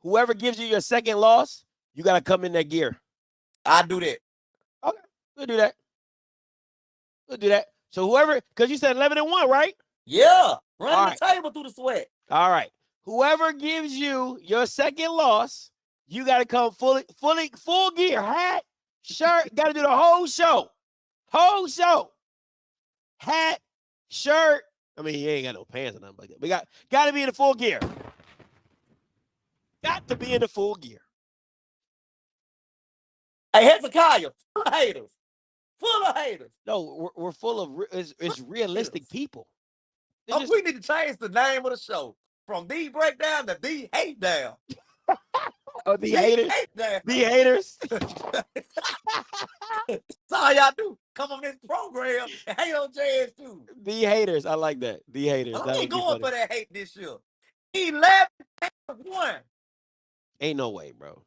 Whoever gives you your second loss, you got to come in that gear. I do that. Okay, we'll do that. So whoever, because you said 11 and 1, right? Yeah. Run the table through the sweat. All right. Whoever gives you your second loss, you got to come full gear. Hat, shirt, got to do the whole show. Hat, shirt. I mean, he ain't got no pants or nothing like that. We got to be in the full gear. Got to be in the full gear. Hey, Hezekiah, full of haters. No, we're full of it's realistic people. We need to change the name of the show from The Breakdown to The Hate Down. Oh, the haters. The haters. That's all y'all do. Come on this program and hate on JSU. The haters. I like that. The haters. I ain't going for that hate this year. 11-1. Ain't no way, bro.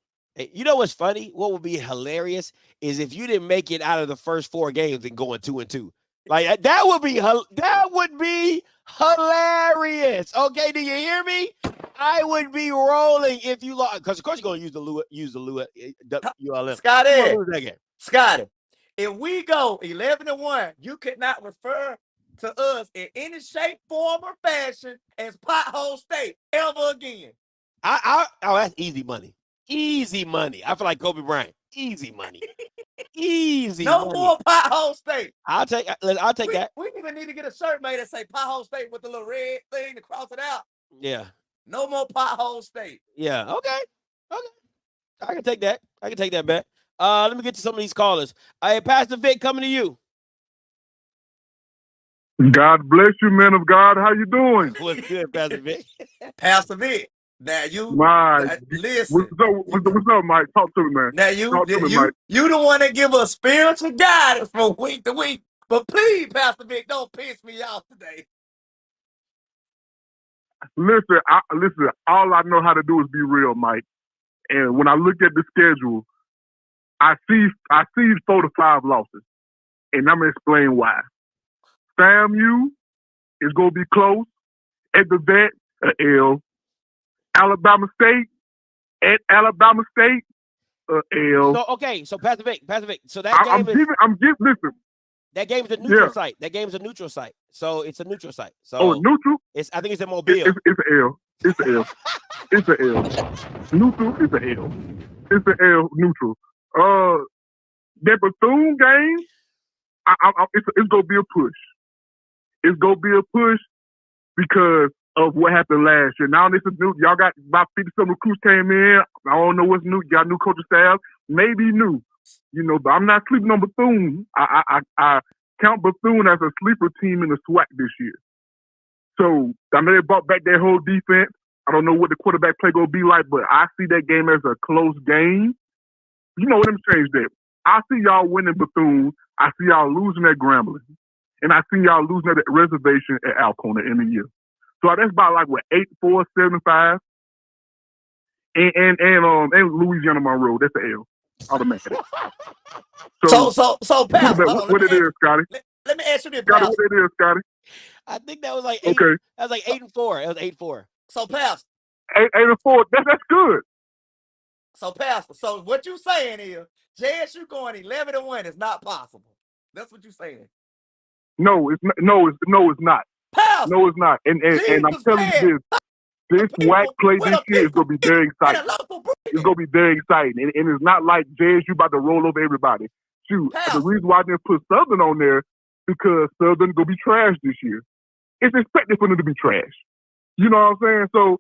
You know what's funny? What would be hilarious is if you didn't make it out of the first 4 games and going 2-2. Like that would be hilarious. Okay, do you hear me? I would be rolling if you lost, because of course you're gonna use the ULM. Scotty, if we go 11-1, you could not refer to us in any shape, form, or fashion as Pothole State ever again. Oh, that's easy money. Easy money. I feel like Kobe Bryant. Easy money. Easy. No money. more Pothole State. I'll take that. We even need to get a shirt made that say Pothole State with the little red thing to cross it out. Yeah. No more Pothole State. Yeah. Okay. I can take that. Bet. Let me get to some of these callers. Hey, Pastor Vic, coming to you. God bless you, man of God. How you doing? What's good, Pastor Vic? Pastor Vic. Now you What's listen. up, Mike? Talk to me, man. Now you the one that give us spiritual guidance from week to week. But please, Pastor Vic, don't piss me off today. Listen. All I know how to do is be real, Mike. And when I look at the schedule, I see 4 to 5 losses, and I'm gonna explain why. FAMU is gonna be close at the vet. L. Alabama State at Alabama State. L. So Pastor Vic. So that game listen. That game is a neutral site. That game is a neutral site. So it's a neutral site. So neutral? I think it's in Mobile. It's an L. It's an L. It's an L. Neutral is an L. It's an L. Neutral. That Bethune game, it's gonna be a push. It's gonna be a push because of what happened last year. Now this is new. Y'all got about 50-some recruits came in. I don't know what's new. You got new coaching staff, maybe new. But I'm not sleeping on Bethune. I count Bethune as a sleeper team in the SWAC this year. So I know they brought back their whole defense. I don't know what the quarterback play gonna be like, but I see that game as a close game. Let me change that. I see y'all winning Bethune. I see y'all losing at Grambling, and I see y'all losing at the reservation at Alcona in the year. So that's about 8-4, 7-5, and Louisiana Monroe. That's the L. Automatic. So Pat, what it is, Scotty? Let me ask you this, Scotty, what it is, Scotty? I think that was 8. Okay. That was 8-4. It was 8-4. So Pastor. 8-4. That's good. So Pastor. So what you saying is JSU going 11-1 is not possible. That's what you saying. No, it's not. Pastor. No, it's not. And I'm telling you this WAC play this year is gonna be very exciting. It's gonna be very exciting, and it's not like JSU about to roll over everybody. Shoot, the reason why I didn't put Southern on there because Southern gonna be trash this year. It's expected for them to be trash. You know what I'm saying? So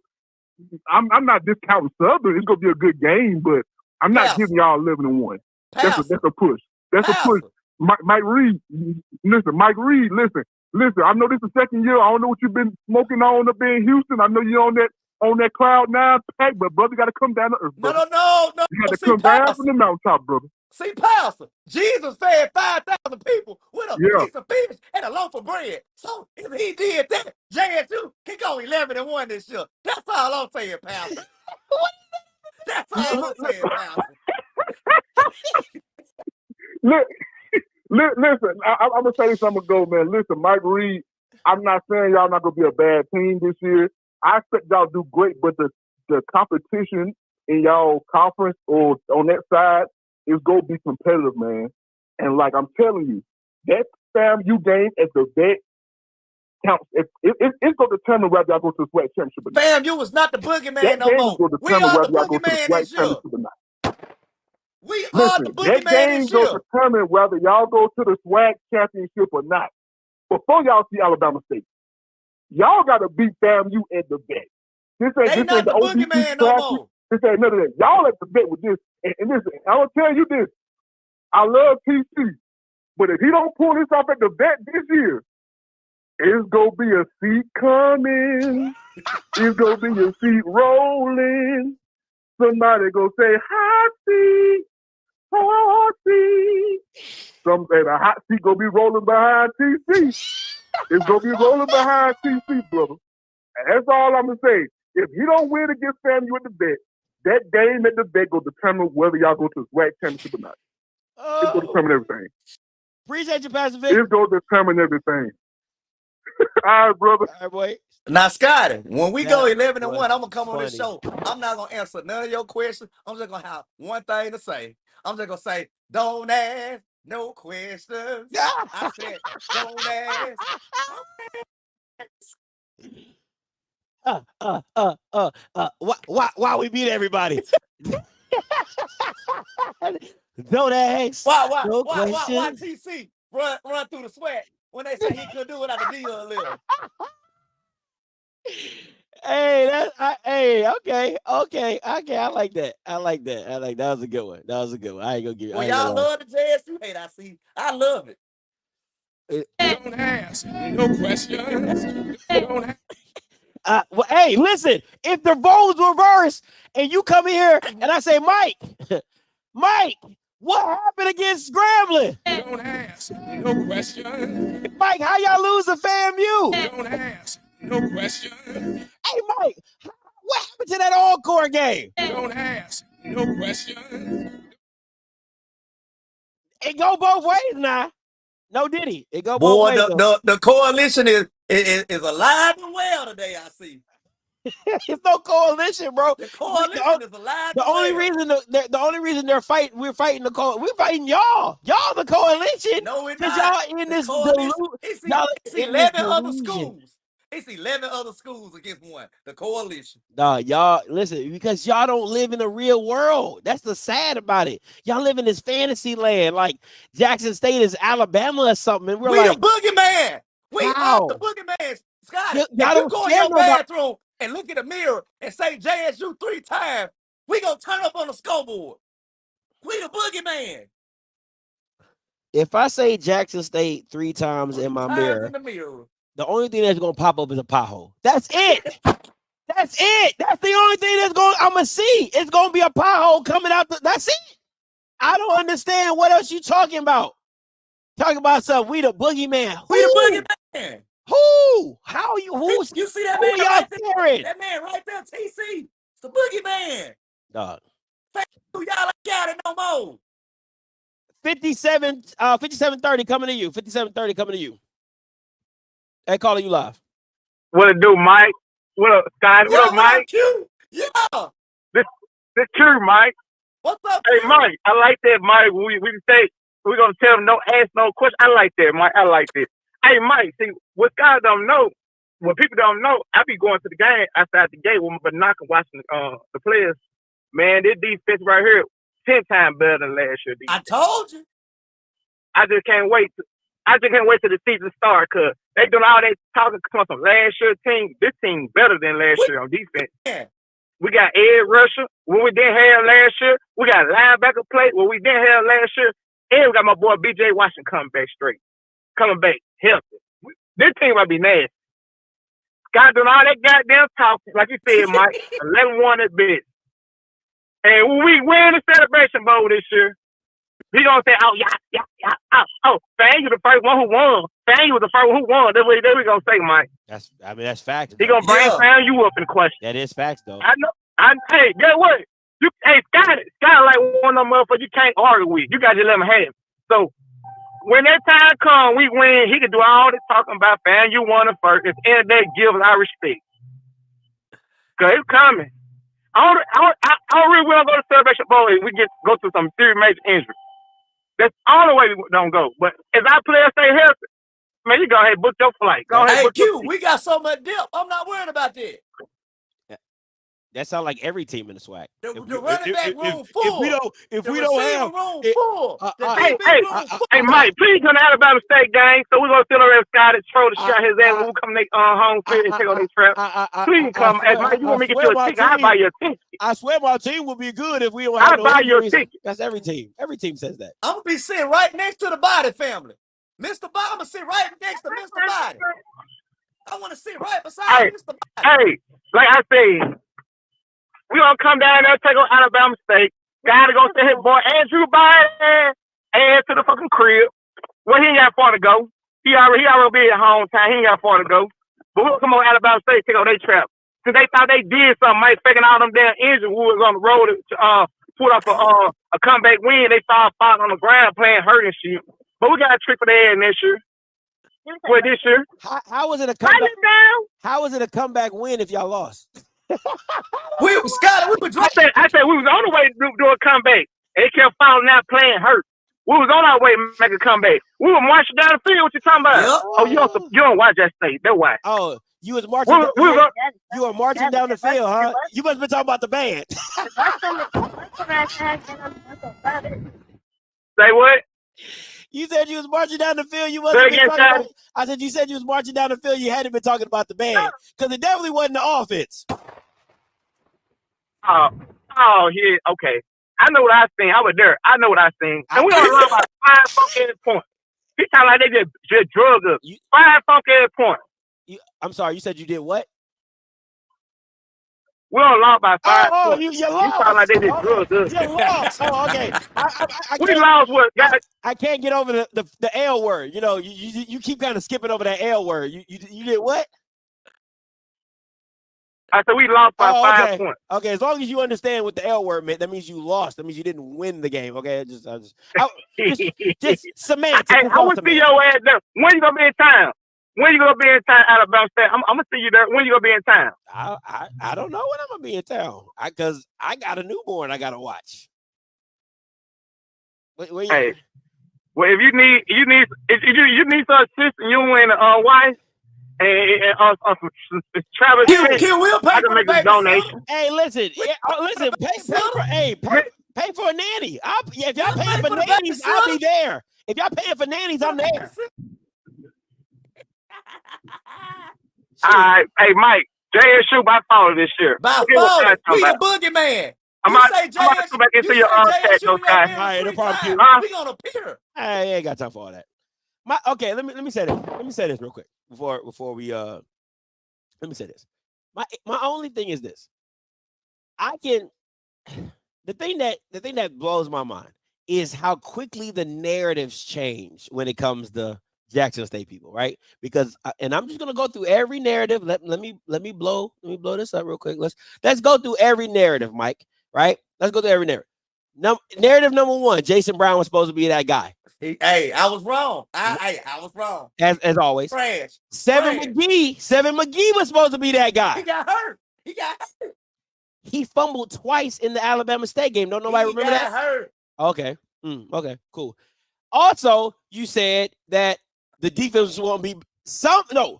I'm not discounting Southern. It's gonna be a good game, but I'm not giving y'all 11-1. That's a push. That's a push. Mike Reed, listen. Listen, I know this is the second year. I don't know what you've been smoking on up there in Houston. I know you're on that Cloud 9 pack, but brother, you got to come down to earth, brother. No. You got to come down from the mountaintop, brother. See, Pastor, Jesus fed 5,000 people with a piece of fish and a loaf of bread. So if he did that, JSU can go 11-1 this year. That's all I'm saying, Pastor. That's all I'm saying, Pastor. Listen, I'm going to say this, I'm going to go, man. Listen, Mike Reed, I'm not saying y'all not going to be a bad team this year. I expect y'all to do great, but the competition in y'all conference or on that side is going to be competitive, man. And like I'm telling you, that FAMU game at the vet counts. It's going to determine whether y'all go to the SWAC championship or not. FAMU was not the boogeyman no more. We are the boogeyman this year. We are the boogeyman this year. That game's going to determine whether y'all go to the SWAC championship or not. Before y'all see Alabama State, y'all got to beat FAMU at the vet. This ain't the boogeyman no more. This ain't none of that. Y'all at the vet with this. And listen, I'm going to tell you this. I love TC, but if he don't pull this off at the vet this year, it's going to be a seat coming. It's going to be a seat rolling. Somebody going to say, hot seat. Hot seat. The hot seat going to be rolling behind TC. It's going to be rolling behind TC, brother. And that's all I'm going to say. If he don't win against FAMU at the vet, That game at the vet will determine whether y'all go to the SWAC championship or not. It's going to determine everything. Appreciate you, Pastor Vic. It's going to determine everything. All right, brother. All right, boy. Now, Scotty, when we go That 11-1, I'm was gonna come on this funny. show. I'm not gonna answer none of your questions. I'm just gonna have one thing to say. I'm just gonna say, don't ask no questions. I said, don't ask. Why we beat everybody? Don't ask. Why No TC questions. run through the sweat when they say he couldn't do it without the deal a little? Hey, okay. I like that. That was a good one. I ain't gonna give you. Well, y'all love the JSU hate. I see. I love it. Don't ask no questions. Don't ask. Well, hey, listen. If the roles reverse and you come here and I say, Mike, what happened against Grambling? Don't ask no questions. Mike, how y'all lose to FAMU? Don't ask no questions. Hey, Mike, what happened to that all-core game? Don't ask no questions. It go both ways now. No, did he? It go both Boy, ways. the coalition is alive and well today. I see. It's no coalition, bro. The coalition is alive. The only reason we're fighting y'all. Y'all the coalition. No, we're Because not. y'all in The this coalition- delusion. It's 11 other schools. It's 11 other schools against one. The coalition. Nah, y'all listen, because y'all don't live in the real world. That's the sad about it. Y'all live in this fantasy land, like Jackson State is Alabama or something. And we're We like, the boogeyman. We How? are the boogeyman. Scott, y'all if you don't go in care your nobody. bathroom and look in the mirror and say JSU 3 times, we gonna turn up on the scoreboard. We the boogeyman. If I say Jackson State 3 times in my mirror, In the mirror. the only thing that's gonna pop up is a pothole. That's it. That's it. That's the only thing I'm gonna see. It's gonna be a pothole coming out. That's it. I don't understand what else you talking about. Talking about something. We the boogeyman. We the boogeyman. Who? How you? Who's? You see that Who man y'all right there? scaring? That man right there, TC. It's the boogeyman. Dog. Y'all ain't got it no more. 5730 coming to you. 5730 coming to you. Hey, calling you live. What it do, Mike? What up, Scott? What up, Mike? Q? Yeah. This true, Mike. What's up, Hey, Q? Mike, I like that, Mike. We say we're gonna tell them no ask no question. I like that, Mike. I like that. Hey, Mike, see what guys don't know, when people don't know, I be going to the game outside the gate with my binoculars watching the players. Man, this defense right here 10 times better than last year. I told you. I just can't wait. I just can't wait till the season starts because they doing all that talking from last year's team. This team better than last year on defense. Yeah. We got Ed Rusher when we didn't have last year. We got linebacker play when we didn't have last year. And we got my boy B.J. Washington coming back healthy. This team might be nasty. Scott doing all that goddamn talking, like you said, Mike. 11-1 at best. And when we win the Celebration Bowl this year, he gonna say, Fang was the first one who won. Fang was the first one who won. That's what we gonna say, Mike. That's facts. He gonna bring Fang you up in question. That is facts, though. I know. Hey, guess what? Scott like one of them motherfuckers you can't argue with. You got to let him have it. So when that time comes, we win. He can do all this talking about Fang you won it first. At the end of the day, give us our respect. Cause it's coming. I don't really want to go to Celebration Bowl and we go through some serious major injury. That's the only way we don't go. But if our players stay healthy, man, you go ahead and book your flight. Go ahead. Hey, book Q, we got so much depth. I'm not worried about that. That sounds like every team in the SWAC. The running back room full. If we don't have room full. Hey, Mike, please come to Alabama State game. So we're gonna sit over there, Scott, and throw the shot his ass when we come to home field and take on these traps. Please come. Mike, you want me to get you a ticket? I'll buy you a ticket. I swear my team would be good if we don't have I'll buy you a ticket. That's every team. Every team says that. I'm gonna be sitting right next to the Body family. Mr. Body, I'm gonna sit right next to Mr. Body. I want to sit right beside Mr. Body. Hey, like I said, we gonna come down there, take on Alabama State. Gotta go to his boy Andrew Biden and to the fucking crib. Well, he ain't got far to go. He already be at hometown. He ain't got far to go. But we'll come on Alabama State, take on their trap. Cause they thought they did something. Mike faking all them damn injuries. We was on the road to put up a comeback win. They started falling on the ground playing hurt and shit. But we got a trick for the head this year. Well, this year. How was it a comeback? How was it a comeback win if y'all lost? We were Scotty. We were I said we was on the way to do a comeback. They kept falling out playing hurt. We was on our way to make a comeback. We were marching down the field. What you talking about? Yep. Oh, you don't watch that state. That's why. Oh, you was marching. You were marching down the field, huh? You must have been talking about the band. Say what? You said you was marching down the field. You wasn't been talking about, I said you said you was marching down the field. You hadn't been talking about the band because it definitely wasn't the offense. Oh, yeah. Okay. I know what I seen. I was there. I know what I seen. And we only lost about 5 funky points. He sound like they just drugged us. 5 funky points. I'm sorry. You said you did what? We only lost by 5 points. Oh, you lost. You sound like they just drugged us. You lost. Oh, okay. We lost what? I can't get over the L word. You know, you keep kind of skipping over that L word. You did what? I said we lost by 5 points. Okay, as long as you understand what the L word meant, that means you lost. That means you didn't win the game. Okay, just semantics. Hey, I want to see your ass there. When you gonna be in town? When you gonna be in town, Alabama State? I'm gonna see you there. When you gonna be in town? I don't know when I'm gonna be in town. Because I got a newborn I gotta watch. Hey, well, if you need some assistance, you and wife. Travis, we'll pay I can make a donation. Hey, listen, pay for a nanny. If y'all paying for nannies, I'll be there. If y'all paying for nannies, I'm there. All right, hey Mike, JSU by fall this year. By fall, we a boogeyman. I'm about to come back into your chat, those guys. All right, no problem. We gonna appear. I ain't got time for all that. Okay, let me say this. Let me say this real quick before we let me say this. My only thing is this. The thing that blows my mind is how quickly the narratives change when it comes to Jackson State people, right? Because and I'm just gonna go through every narrative. Let me blow this up real quick. Let's go through every narrative, Mike. Right? Let's go through every narrative. Narrative number 1: Jason Brown was supposed to be that guy. Hey, I was wrong. I was wrong. As always. Trash. Seven McGee was supposed to be that guy. He got hurt. He fumbled twice in the Alabama State game. Don't nobody remember that? He got hurt. Okay. Okay, cool. Also, you said that the defense was going to be somebody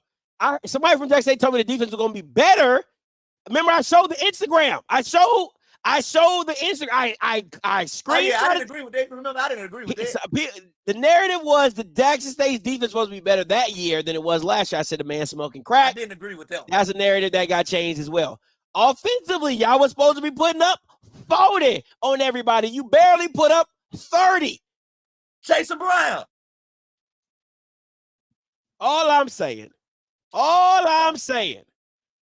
from Jackson State told me the defense was going to be better. Remember, I showed the Instagram. I showed the Instagram. I screenshot. I didn't agree with that. Remember, I didn't agree with that. The narrative was the Jackson State's defense was supposed to be better that year than it was last year. I said the man smoking crack. I didn't agree with that. That's a narrative that got changed as well. Offensively, y'all was supposed to be putting up 40 on everybody. You barely put up 30. Jason Brown. All I'm saying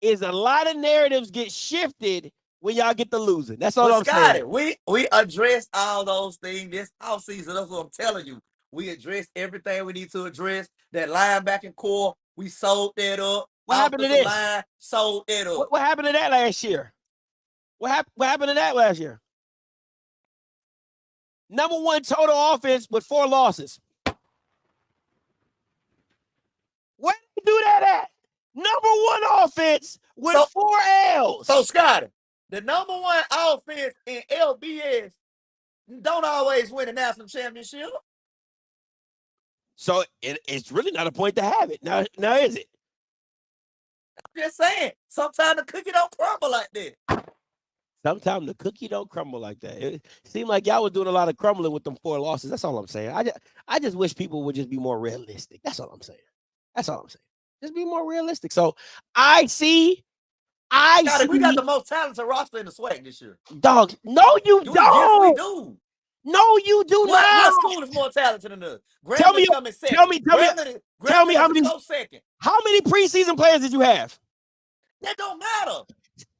is a lot of narratives get shifted when y'all get to losing. That's all I'm saying. We addressed all those things this offseason. That's what I'm telling you. We addressed everything we need to address. That linebacking core, we sold that up. What happened to this? Line, sold that up. What happened to that last year? What happened to that last year? Number 1 total offense with 4 losses. Where did you do that at? Number 1 offense with 4 L's. So, Scotty, the number 1 offense in LBS don't always win a national championship. So it's really not a point to have it. Now is it? I'm just saying, sometimes the cookie don't crumble like that. Sometimes the cookie don't crumble like that. It seemed like y'all was doing a lot of crumbling with them 4 losses. That's all I'm saying. I just wish people would just be more realistic. That's all I'm saying. Just be more realistic. So I see. We got the most talented roster in the SWAC this year. Dog, no, you don't. Yes, we do. No, you do not. What school is more talented than us? Tell me how many second. How many preseason players did you have? That don't matter.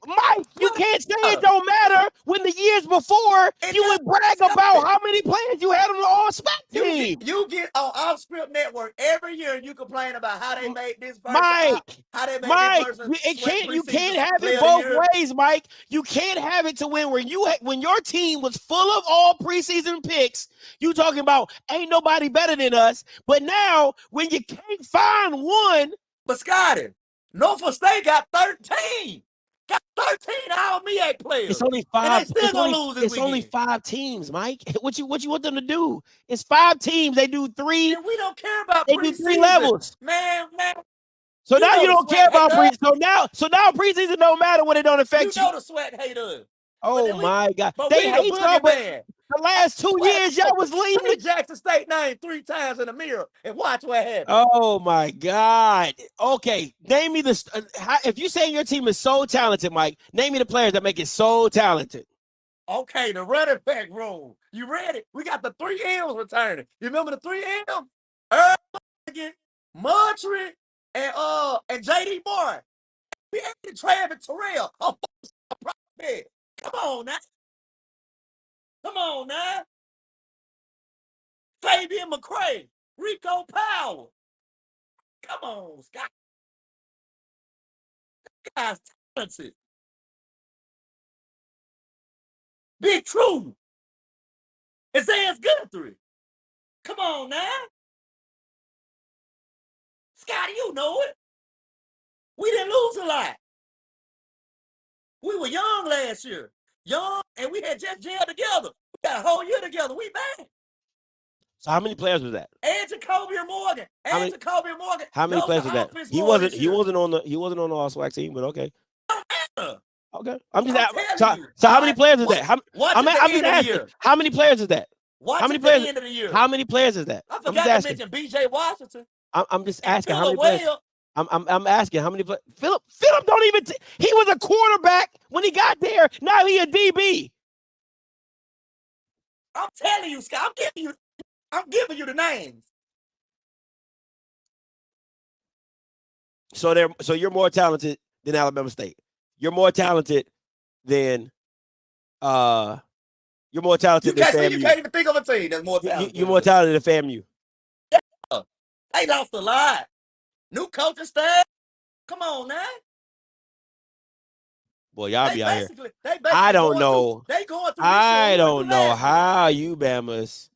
Mike, you can't say it don't matter when the years before you would brag about how many players you had on the all-SWAC team. You get on Off Script Network every year and you complain about how they made this person. Mike, how they made Mike, this person. you can't have it both ways, Mike. You can't have it to when your team was full of all preseason picks. You talking about ain't nobody better than us, but now when you can't find one. But Scotty, Norfolk State got 13. Got 13 All-MEAC players. It's only 5. And they still gonna lose this It's only weekend. 5 teams, Mike. What you want them to do? It's 5 teams. They do 3. And we don't care about They preseason. do 3 levels. Man. So You now know you the don't care sweat about hate preseason. So now preseason don't matter when it don't affect You know the sweat haters. Oh my God. But They we hate the y'all, but boogeyman. the last 2 years y'all was leading. Say Jackson State name 3 times in the mirror and watch what happens. Oh my God. Okay, name me if you say your team is so talented, Mike, name me the players that make it so talented. Okay, the running back room. You ready? We got the 3 M's returning. You remember the 3 M's? Earl Morgan, Mudry, and JD Moore. We added Travis Terrell. Oh, prospect. Come on now. Come on now. Fabian McCray, Rico Powell. Come on, Scott. That guy's talented. Big True. Isaiah Guthrie. Come on now. Scotty, you know it. We didn't lose a lot. We were young last year. Young, and we had just gelled together. We got a whole year together. We back. So how many players was that? And Jacoby Morgan. How many players was that? He wasn't on the all-SWAC team, but okay. Okay. I'm just asking. So how many players is that? I'm just asking. How many players is that? How many players? End of the year. How many players is that? I forgot to mention B.J. Washington. I'm just asking how many Phillip players. I'm asking how many players. Phillip don't even. He was a quarterback when he got there. Now he a DB. I'm telling you, Scott. I'm giving you the names. So you're more talented than Alabama State. You're more talented than FAMU. You can't even think of a team that's more talented. You're more talented than FAMU. Yeah. They lost a lot. New coaching staff. Come on now. Boy, y'all be out here. They I don't know. They going through. I don't know how you Bamas.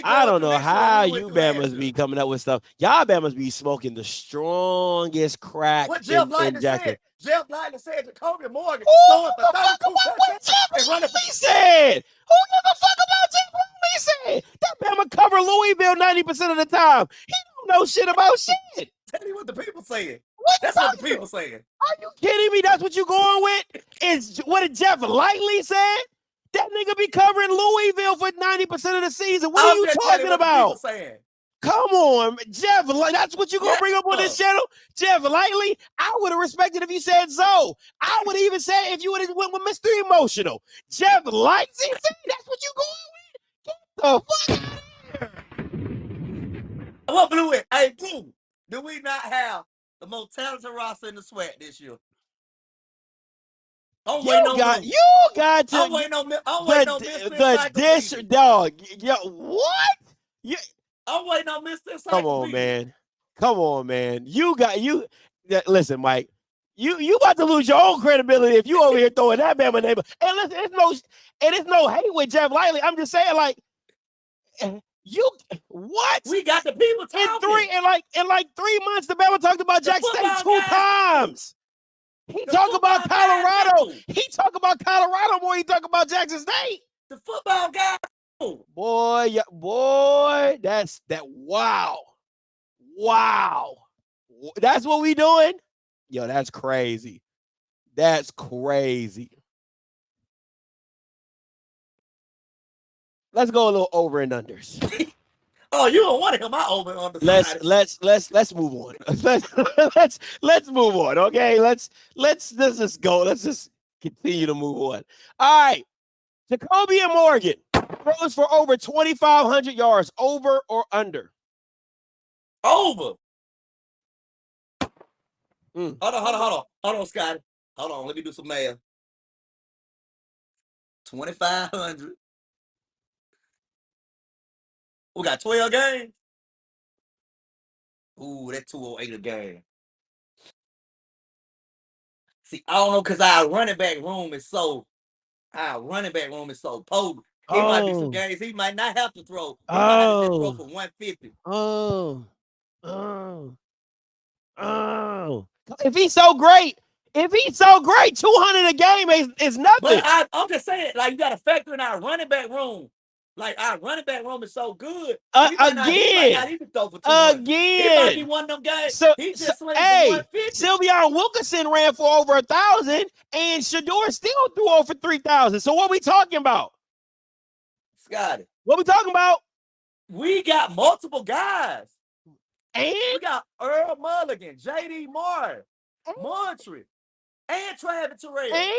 I don't know how you Bamas be coming up with stuff. Y'all Bamas be smoking the strongest crack What Jeff in Lightner Jackson. said. Jeff Lightner said Jacoby Morgan Who throwing the fuck about what Jeff Lightner said? Who give a fuck about Jeff Lightner said? That Bama cover Louisville 90% of the time. He don't know shit about shit. Tell me what the people saying. That's what the people saying. Are you kidding me? That's what you going with? Is what did Jeff Lightly said? That nigga be covering Louisville for 90% of the season. What are you talking about? Come on, Jeff. That's what you gonna bring up on this channel, Jeff Lightly. I would have respected if you said so. I would even say if you would have went with Mr. Emotional, Jeff Lightly. See, that's what you going with. Get the fuck out of here. What Blue it? Hey, Blue. Do we not have the most talented roster in the SWAC this year? You got to. I'm waiting on the dish dog. Yo, what? I'm waiting on Mr. Come on, man. Listen, Mike. You about to lose your own credibility if you over here throwing that Bama name. And listen, it's no hate with Jeff Lightly. I'm just saying, like, what? We got the people talking. In like 3 months, the Bama talked about Jackson State 2 times. He talk about Colorado. He talk about Colorado more than he talk about Jackson State. The football guy. Boy, that's that. Wow. That's what we doing? Yo, that's crazy. That's crazy. Let's go a little over and unders. Oh, you don't want to hear my over on the side. Let's move on. let's move on. Okay, let's just go. Let's just continue to move on. All right, Jacoby Morgan throws for over 2,500 yards. Over or under? Over. Hold on, Scotty. Hold on, let me do some math. 2,500. We got 12 games. Ooh, that's 208 a game. See, I don't know because our running back room is so potent. It might be some games he might not have to throw. He might have to just throw for 150. If he's so great, 200 a game is nothing. But I'm just saying, like, you got to factor in our running back room. Like, our running back room is so good. He might not even throw for 200. It might be one of them guys. So, he just slid for hey, 150. Sylveon Wilkinson ran for over 1,000, and Shador still threw over 3,000. So what are we talking about? Scotty. What we talking about? We got multiple guys. And we got Earl Mulligan, J.D. Moore, Montry, and Travis Terrell. And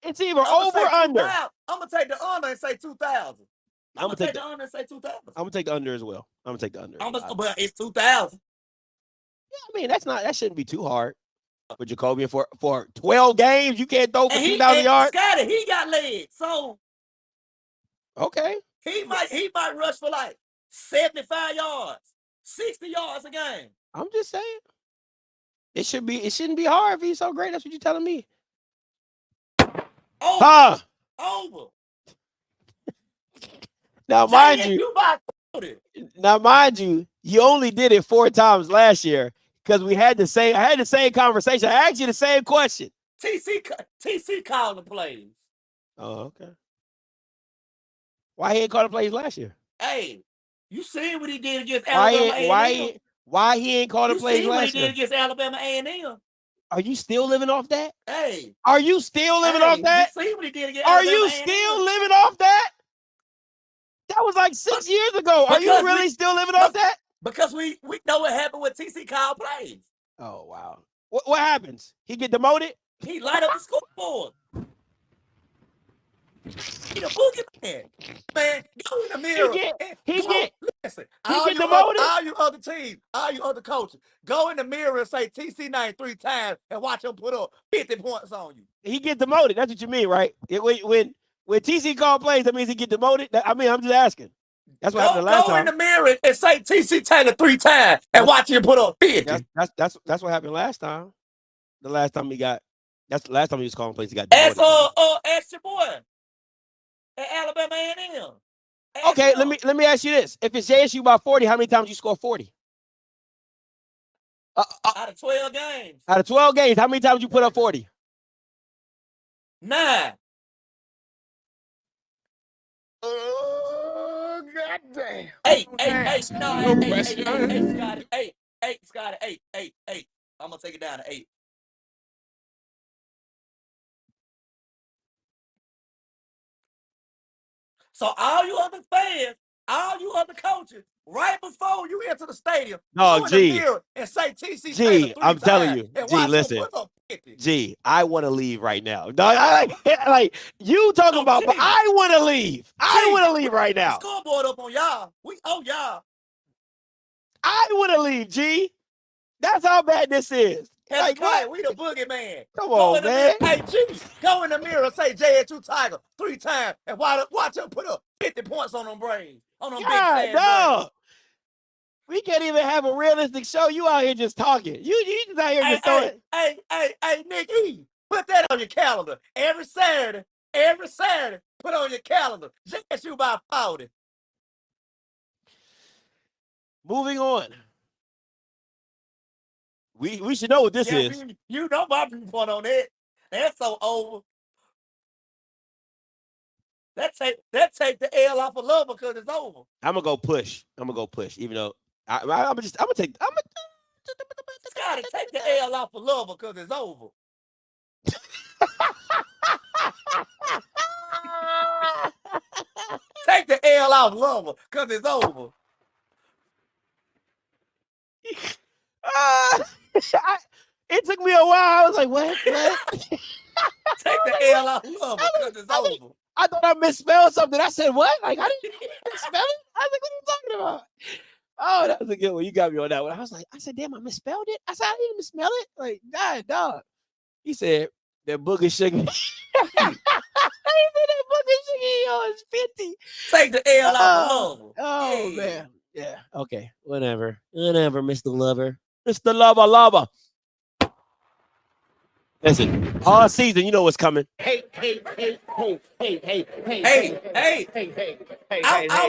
it's either over or under. I'm going to take the under and say 2,000. I'm going to take the under and say 2,000. I'm going to take the under as well. I'm going to take the under. But it's 2,000. Yeah, I mean, that shouldn't be too hard. But Jacoby, for 12 games, you can't throw for 2,000 yards. Scotty, he got legs, so okay. He might rush for like 75 yards, 60 yards a game. I'm just saying. It shouldn't be hard if he's so great. That's what you're telling me. Over. Now, mind you, you only did it 4 times last year because I had the same conversation. I asked you the same question. TC called the plays. Oh, okay. Why he ain't call the plays last year? Hey, you seen what he did against Alabama A&M? Why he ain't call the plays last year? You seen what he did against Alabama A&M? Are you still living off that? Hey. Are you still living off that? You seen what he did against Are Alabama you A&M? still living off that? That was like 6 years ago. Are you really still living off that? Because we know what happened when TC called plays. Oh, wow. What happens? He get demoted? He light up the scoreboard. He the boogeyman. Man, go in the mirror. Listen, all you other teams, all you other coaches, go in the mirror and say TC name 3 times and watch him put up 50 points on you. He get demoted. That's what you mean, right? When TC call plays, that means he get demoted. I'm just asking. That's what happened the last time. Go in the mirror and say TC Taylor 3 times and watch him put up 50. That's what happened last time. That's the last time he was calling plays. He got demoted. Ask your boy at Alabama A&M. Okay, let me ask you this: if it's JSU by 40, how many times you score 40? Out of 12 games. Out of 12 games, how many times you put up 40? 9. Oh, goddamn. Hey, Scotty, 8. I'm gonna take it down to 8. So all you other fans, all you other coaches, right before you enter the stadium, go in the mirror and say TC Taylor 3 I'm telling you, listen. I want to leave right now. Like you talking about, but I want to leave. I want to leave right now. The scoreboard up on y'all. We owe y'all. I want to leave, G. That's how bad this is. Like, what? We the boogeyman. Come on, man. Hey, G, go in the mirror and say JSU Tiger 3 times and watch him put up 50 points on them brains. On them big fat brains. We can't even have a realistic show. You out here just talking. You just out here just throwing. Hey, Nick E, put that on your calendar. Every Saturday, put on your calendar. JSU by 40. Moving on. We should know what this is. You know my viewpoint on it. That's so over. That take the L off of love because it's over. I'm gonna go push. Even though I'm gonna take. Scotty, take the L off of love because it's over. Take the L off love because it's over. It took me a while. I was like, what? Take the L off love because it's over. I thought I misspelled something. I said, what? Like, I didn't misspell it? I was like, what are you talking about? Oh, that was a good one. You got me on that one. I said, damn, I misspelled it? I said, I didn't misspell it? Like, God, dog. He said, That booger sugar. He said that booger sugar is 50. Take the L off the lover. Oh man. Yeah. Okay. Whatever, Mr. Lover. Mr. Lover. Listen, all season, you know what's coming. Hey. I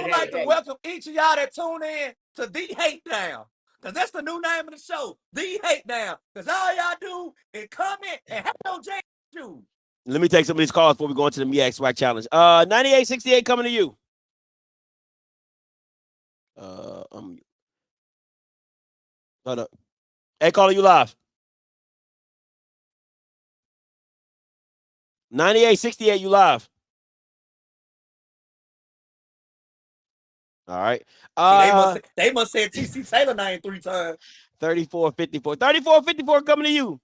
would like to welcome each of y'all that tune in to The Hate Down. Because that's the new name of the show, The Hate Down. Because all y'all do is comment and have no J shoes. Let me take some of these calls before we go into the MEAC Swag Challenge. 9868 coming to you. Hold up. Hey, calling you live. 9868, you live. All right. They must say TC Taylor name 3 times. 3454. 3454 coming to you.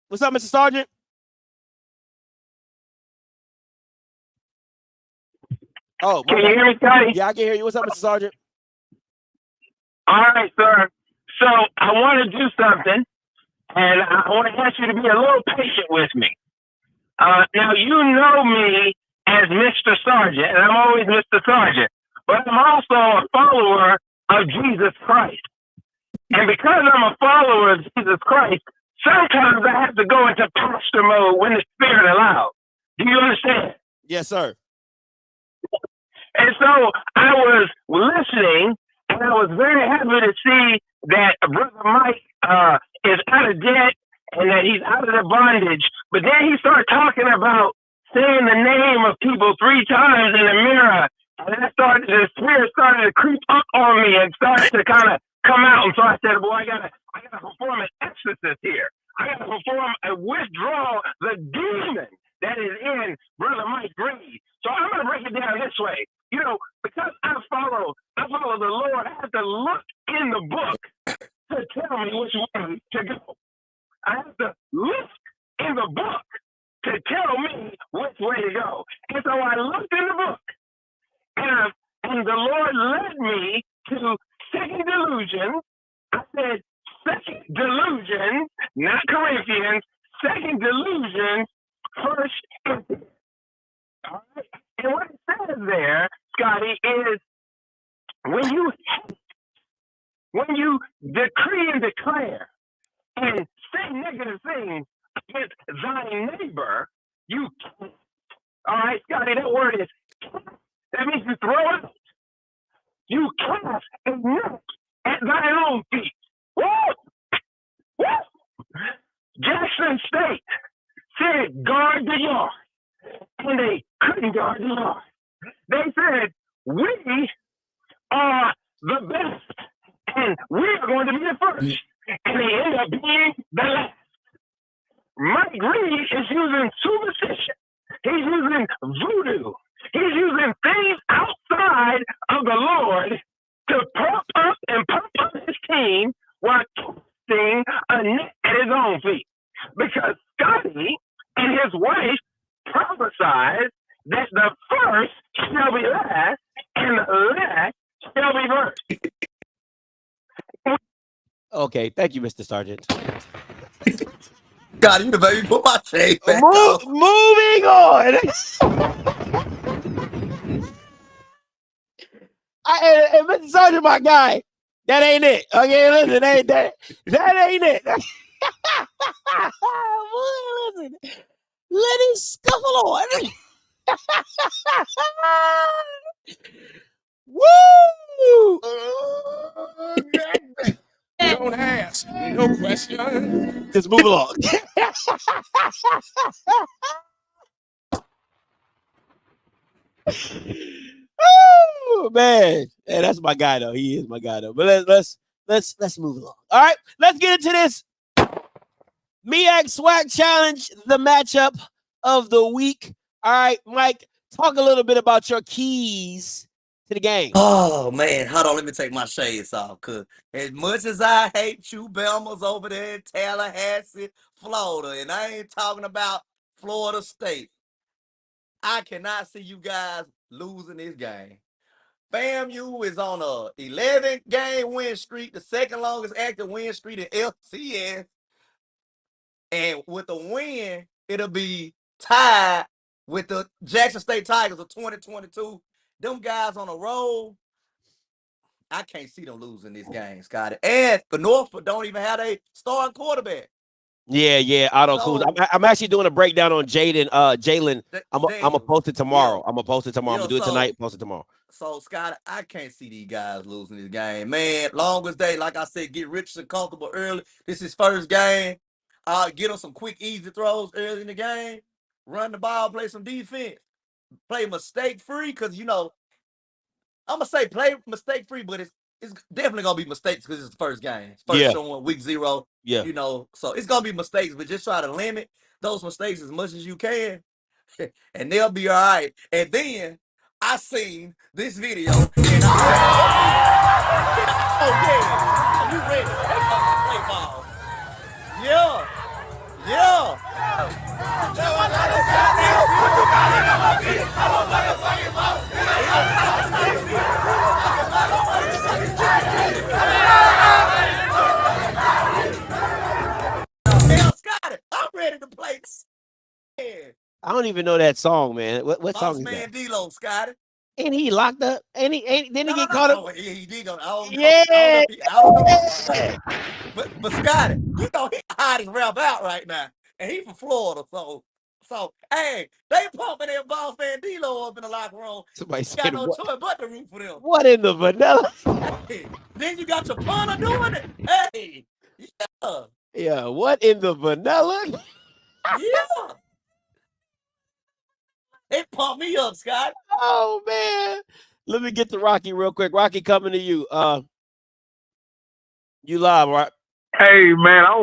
What's up, Mr. Sergeant? Oh, can you hear me, Scotty? Yeah, I can hear you. What's up, Mr. Sergeant? All right, sir. So I want to do something, and I want to ask you to be a little patient with me. Now, you know me as Mr. Sergeant, and I'm always Mr. Sergeant, but I'm also a follower of Jesus Christ. And because I'm a follower of Jesus Christ, sometimes I have to go into pastor mode when the Spirit allows. Do you understand? Yes, sir. And so I was listening, and I was very happy to see that Brother Mike is out of debt and that he's out of the bondage. But then he started talking about saying the name of people 3 times in the mirror. And the Spirit started to creep up on me and started to kind of come out. And so I said, boy, I gotta perform an exorcist here. I gotta perform a withdrawal, the demon that is in Brother Mike Reed. So I'm gonna break it down this way. You know, because I follow the Lord, I have to look in the book to tell me which way to go. I have to look in the book to tell me which way to go. And so I looked in the book, and the Lord led me to Second Delusions. I said, Second Delusions, not Corinthians, Second Delusions, First Empire. All right? And what it says there, Scotty, is when you decree and declare and say negative things against thy neighbor, you can't. All right, Scotty, that word is cast. That means you throw out. You cast a net at thy own feet. Woo! Woo! Jackson State said, guard the yard. And they couldn't guard the yard. They said, we are the best. And we are going to be the first. And they end up being the last. Mike Reed is using superstition. He's using voodoo. He's using things outside of the Lord to pump up his team while casting a net at his own feet. Because Scotty and his wife prophesied that the first shall be last and the last shall be first. Okay, thank you, Mr. Sergeant. God, you the baby put my shade back Moving on. Hey, Mr. Sergeant, my guy, that ain't it. Okay, listen, that ain't it. Listen, let it scuffle on. Woo! Don't ask no question. Just move along. Oh man, hey, that's my guy though. He is my guy though. But let's move along. All right, let's get into this MEAC Swag Challenge, the matchup of the week. All right, Mike, talk a little bit about your keys to the game. Oh man, hold on, let me take my shades off. Cause as much as I hate you, Belma's over there in Tallahassee, Florida, and I ain't talking about Florida State. I cannot see you guys losing this game. FAMU is on a 11-game win streak, the second longest active win streak in FCS. And with a win, it'll be tied with the Jackson State Tigers of 2022. Them guys on a roll. I can't see them losing this game, Scotty. And for Norfolk, don't even have a starting quarterback. Yeah, Otto Coons. I'm actually doing a breakdown on Jalen. I'm gonna post it tomorrow. I'm gonna post it tomorrow. I'm gonna do it tonight. Post it tomorrow. So, Scott, I can't see these guys losing this game, man. Long as they, like I said, get Richardson comfortable early. This is his first game. Get him some quick, easy throws early in the game. Run the ball, play some defense. Play mistake-free, because, I'm going to say play mistake-free, but it's definitely going to be mistakes because it's the first game. It's first showing, week 0. Yeah. So it's going to be mistakes, but just try to limit those mistakes as much as you can, and they'll be all right. And then I seen this video, and are you ready? They come play ball. Yeah. Scotty, I'm ready to play. I don't even know that song, man. What song is man that? D-Lo, Scotty. And he locked up. And then he get caught up. Oh, yeah, he did go. I Yeah. don't know. But Scotty, he hide his rap out right now, and he from Florida, so hey, they pumping that boss man D-Lo up in the locker room. Somebody got said, no choice but to root for them. What in the vanilla? Hey, then you got your punter doing it. Hey, Yeah, what in the vanilla? yeah. They pump me up, Scott. Oh man. Let me get to Rocky real quick. Rocky, coming to you. You live, right? Hey man, I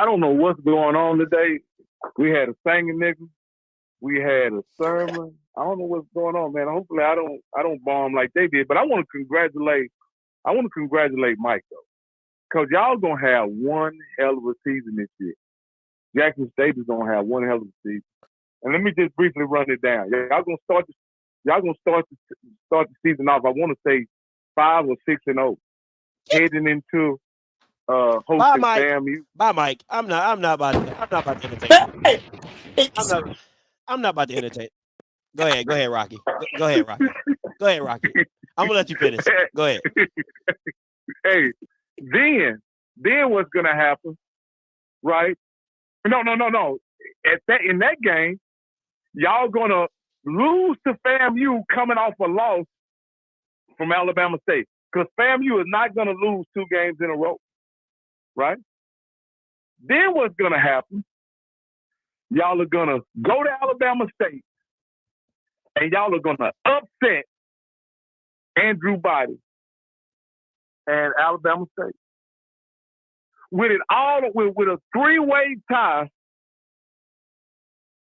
don't know what's going on today. We had a singing nigga. We had a sermon. I don't know what's going on, man. Hopefully I don't bomb like they did. But I want to congratulate Mike though. Because y'all gonna have one hell of a season this year. Jackson State is gonna have one hell of a season. And let me just briefly run it down. Y'all gonna start the season off. I want to say 5 or 6-0, heading into hosting FAMU. Bye, Mike. I'm not about to entertain. I'm not about to entertain. Go ahead, Rocky. Go ahead, Rocky. I'm gonna let you finish. Go ahead. Hey, then what's gonna happen, right? No. In that game, y'all gonna lose to FAMU coming off a loss from Alabama State. Because FAMU is not gonna lose 2 games in a row. Right? Then what's gonna happen? Y'all are gonna go to Alabama State and y'all are gonna upset Andrew Body and Alabama State. With a 3-way tie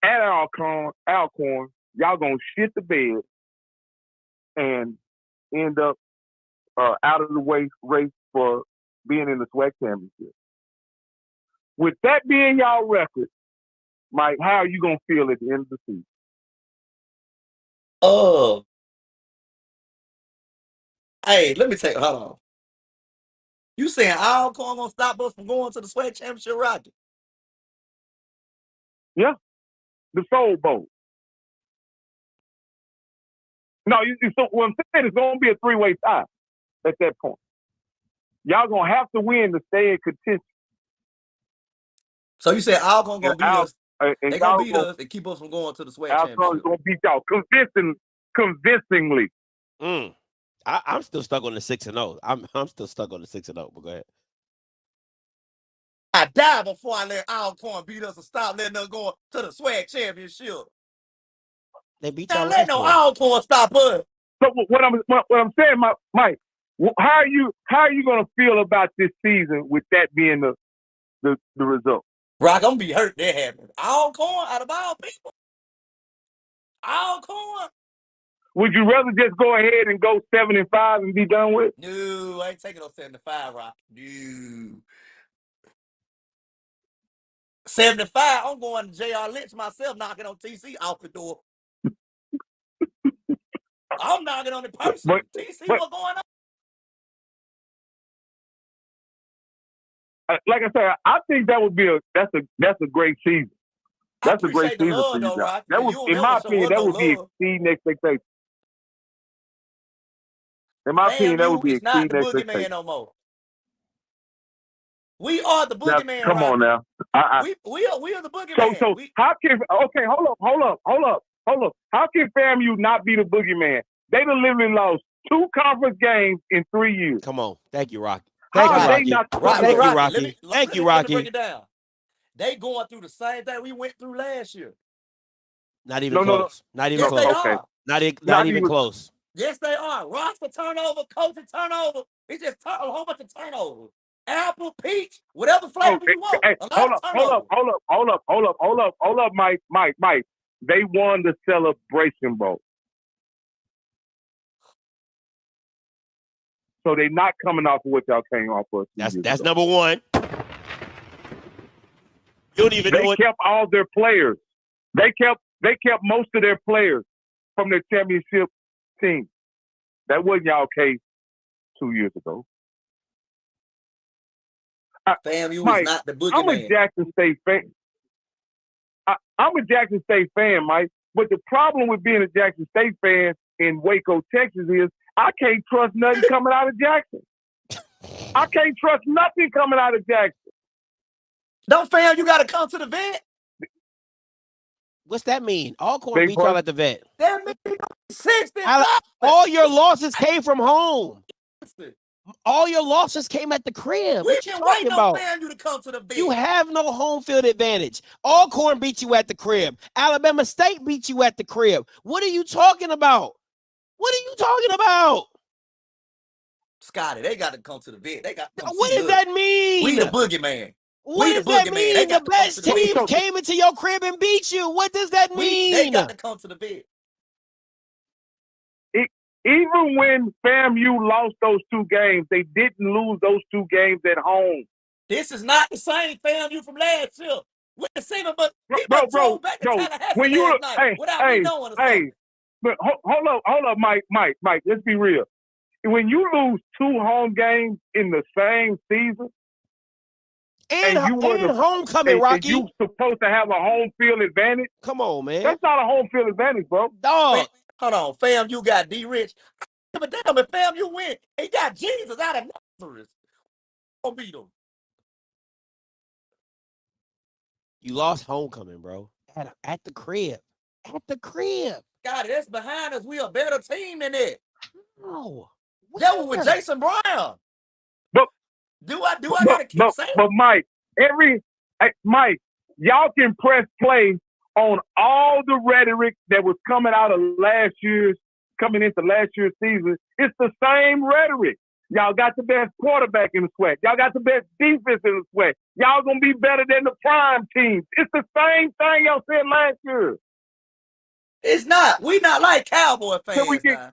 at Alcorn, y'all gonna shit the bed and end up out of the race for being in the SWAC championship. With that being y'all record, Mike, how are you gonna feel at the end of the season? Hey, let me hold on. You saying Alcorn gonna stop us from going to the SWAC championship, Rocky? Yeah, the Soul Bowl. No, so what I'm saying is gonna be a 3-way tie at that point. Y'all gonna have to win to stay in contention. So you said Alcorn gonna beat us? They gonna beat us and keep us from going to the SWAC championship. Alcorn's gonna beat y'all convincingly. I'm still stuck on the 6-0. I'm still stuck on the 6-0. But go ahead. I die before I let Alcorn beat us and stop letting us go to the SWAC championship. They beat y'all. y'all. Let no Alcorn stop us. So what I'm saying, Mike, how are you gonna feel about this season with that being the result? Rock, I'm gonna be hurt that happened. Alcorn out of all people. Alcorn. Would you rather just go ahead and go 7-5 and be done with? No, I ain't taking no 75, Rock. No. 75, I'm going to J.R. Lynch myself, knocking on TC off the door. I'm knocking on it personally. TC, what's going on? Like I said, I think that would be that's a great season. That's a great season for you guys. That would, in my opinion, that would be exceeding expectations. In my opinion, that would be exceeding expectations. Not the boogeyman no more. We are the boogeyman. Come on now. We are the boogeyman. So how can hold up. How can FAMU not be the boogeyman? They done literally lost 2 conference games in 3 years. Come on. Thank you, Rocky. Thank you, Rocky. Thank you, Rocky. Break it down. They going through the same thing we went through last year. Not even close. Not even close. Okay. Not even close. Yes, they are. Roster turnover, coaching turnover. It's just a whole bunch of turnover. Apple, peach, whatever flavor you want. Hey, hold up, Mike. They won the Celebration Bowl. So they're not coming off of what y'all came off of. That's number one. You don't even know They kept all their players. They kept most of their players from their championship team. That wasn't y'all case 2 years ago. FAMU Mike, is not the boogeyman. I'm a Jackson State fan. I'm a Jackson State fan, Mike. But the problem with being a Jackson State fan in Waco, Texas is I can't trust nothing coming out of Jackson. I can't trust nothing coming out of Jackson. Don't FAMU got to come to the vet? What's that mean? Alcorn beat y'all at the vet. That means 60. All your losses came from home. All your losses came at the crib. We can wait on FAMU to come to the vet. You have no home field advantage. Alcorn beat you at the crib. Alabama State beat you at the crib. What are you talking about? Scotty, they got to come to the vet. They got. What does that mean? We the boogeyman. What does that mean? The best team came into your crib and beat you. What does that mean? They got to come to the vet. Even when FAMU lost those 2 games, they didn't lose those 2 games at home. This is not the same FAMU from last year. With the same, but bro, when you but hold up, Mike, let's be real. When you lose 2 home games in the same season, and homecoming, Rocky, you supposed to have a home field advantage. Come on, man. That's not a home field advantage, bro. Dog. Hold on, FAMU got D-Rich. But damn, if FAMU win, he got Jesus out of Nazareth. Don't beat him. You lost homecoming, bro. At the crib. At the crib. God, that's behind us. We a better team than that. No. That was with Jason Brown. But do I gotta keep saying? But Mike, y'all can press play on all the rhetoric that was coming into last year's season. It's the same rhetoric. Y'all got the best quarterback in the SWAC. Y'all got the best defense in the SWAC. Y'all gonna be better than the prime teams. It's the same thing y'all said last year. It's not. We not like Cowboy fans.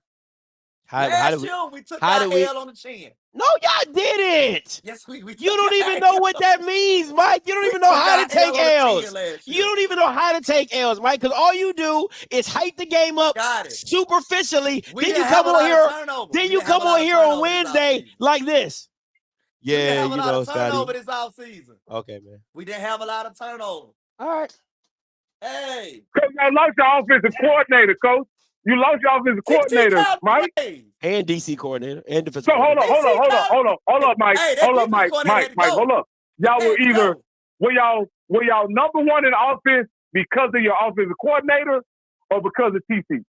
Last year we took our L on the chin. No, y'all didn't. Yes, we You don't even know what that means, Mike. You don't even know how to take L's. You don't even know how to take L's, Mike, because all you do is hype the game up superficially. Then you come on here on Wednesday like this. Yeah, you know, turnover this off season. Okay, man. We didn't have a lot of turnover. All right. Hey. Because you lost your offensive coordinator, coach. You lost your offensive coordinator, Mike. And DC coordinator and defensive coordinator. Hold up, Mike. Hold up. Y'all were y'all number one in offense because of your offensive coordinator or because of TC?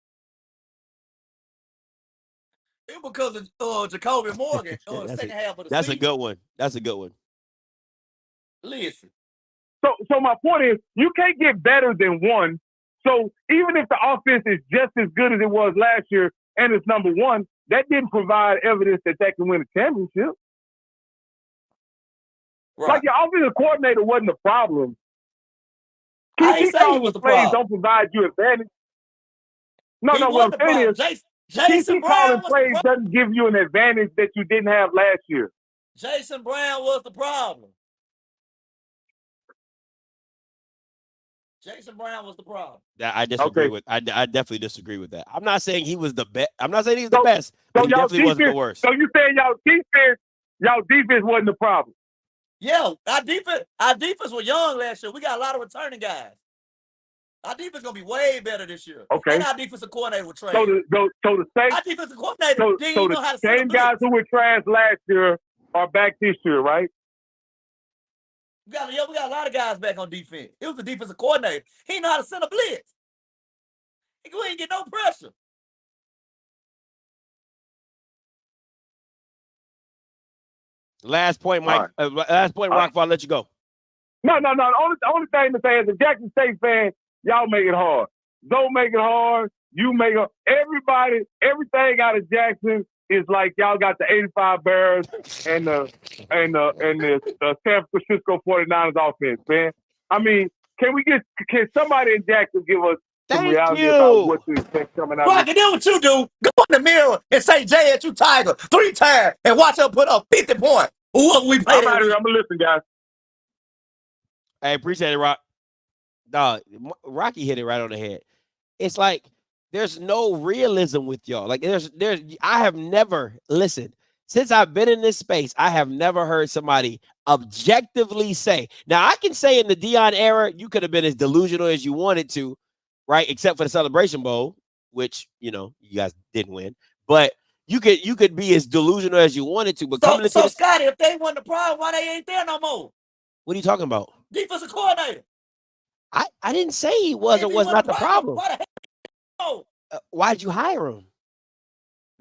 It was because of Jacoby Morgan the second half of the season. That's a good one. That's a good one. Listen. So my point is, you can't get better than one. So even if the offense is just as good as it was last year and it's number one, that didn't provide evidence that can win a championship. Right. Like your offensive coordinator wasn't the problem. I ain't saying he was the problem. Don't provide you advantage. No, what I'm saying is, Jason Brown plays doesn't give you an advantage that you didn't have last year. Jason Brown was the problem. Jason Brown was the problem. That I disagree with. I definitely disagree with that. I'm not saying he was the best. I'm not saying he's the best, but he definitely wasn't the worst. So you saying y'all defense wasn't the problem? Yeah, our defense was young last year. We got a lot of returning guys. Our defense gonna be way better this year. Okay. And our defensive coordinator was trash. So the same. Our defensive coordinator didn't So know how to set same a guys blitz. who were trash last year are back this year, right? We got a lot of guys back on defense. It was the defensive coordinator. He know how to send a blitz. He ain't get no pressure. Last point, Mike. Last point, Rock. Before I let you go. No. The only thing to say is, a Jackson State fan, y'all make it hard. Don't make it hard. You make it. Everything out of Jackson is like y'all got the 85 Bears and the San Francisco 49ers offense, man. I mean, can somebody in Jackson give us some reality about what to expect coming out? Rocky, do what you do. Go in the mirror and say JSU Tiger 3 times and watch her put up 50 points. What we play? I'm gonna listen, guys. Hey, appreciate it, Rock. Dog, Rocky hit it right on the head. It's like there's no realism with y'all. Like I have never listened since I've been in this space. I have never heard somebody objectively say. Now I can say in the Deion era, you could have been as delusional as you wanted to, right? Except for the Celebration Bowl, which you guys didn't win, but you could be as delusional as you wanted to. But so Scotty, if they won the problem, why they ain't there no more? What are you talking about? Defensive coordinator. I didn't say he was or was not the problem. Why the hell? Why'd you hire him?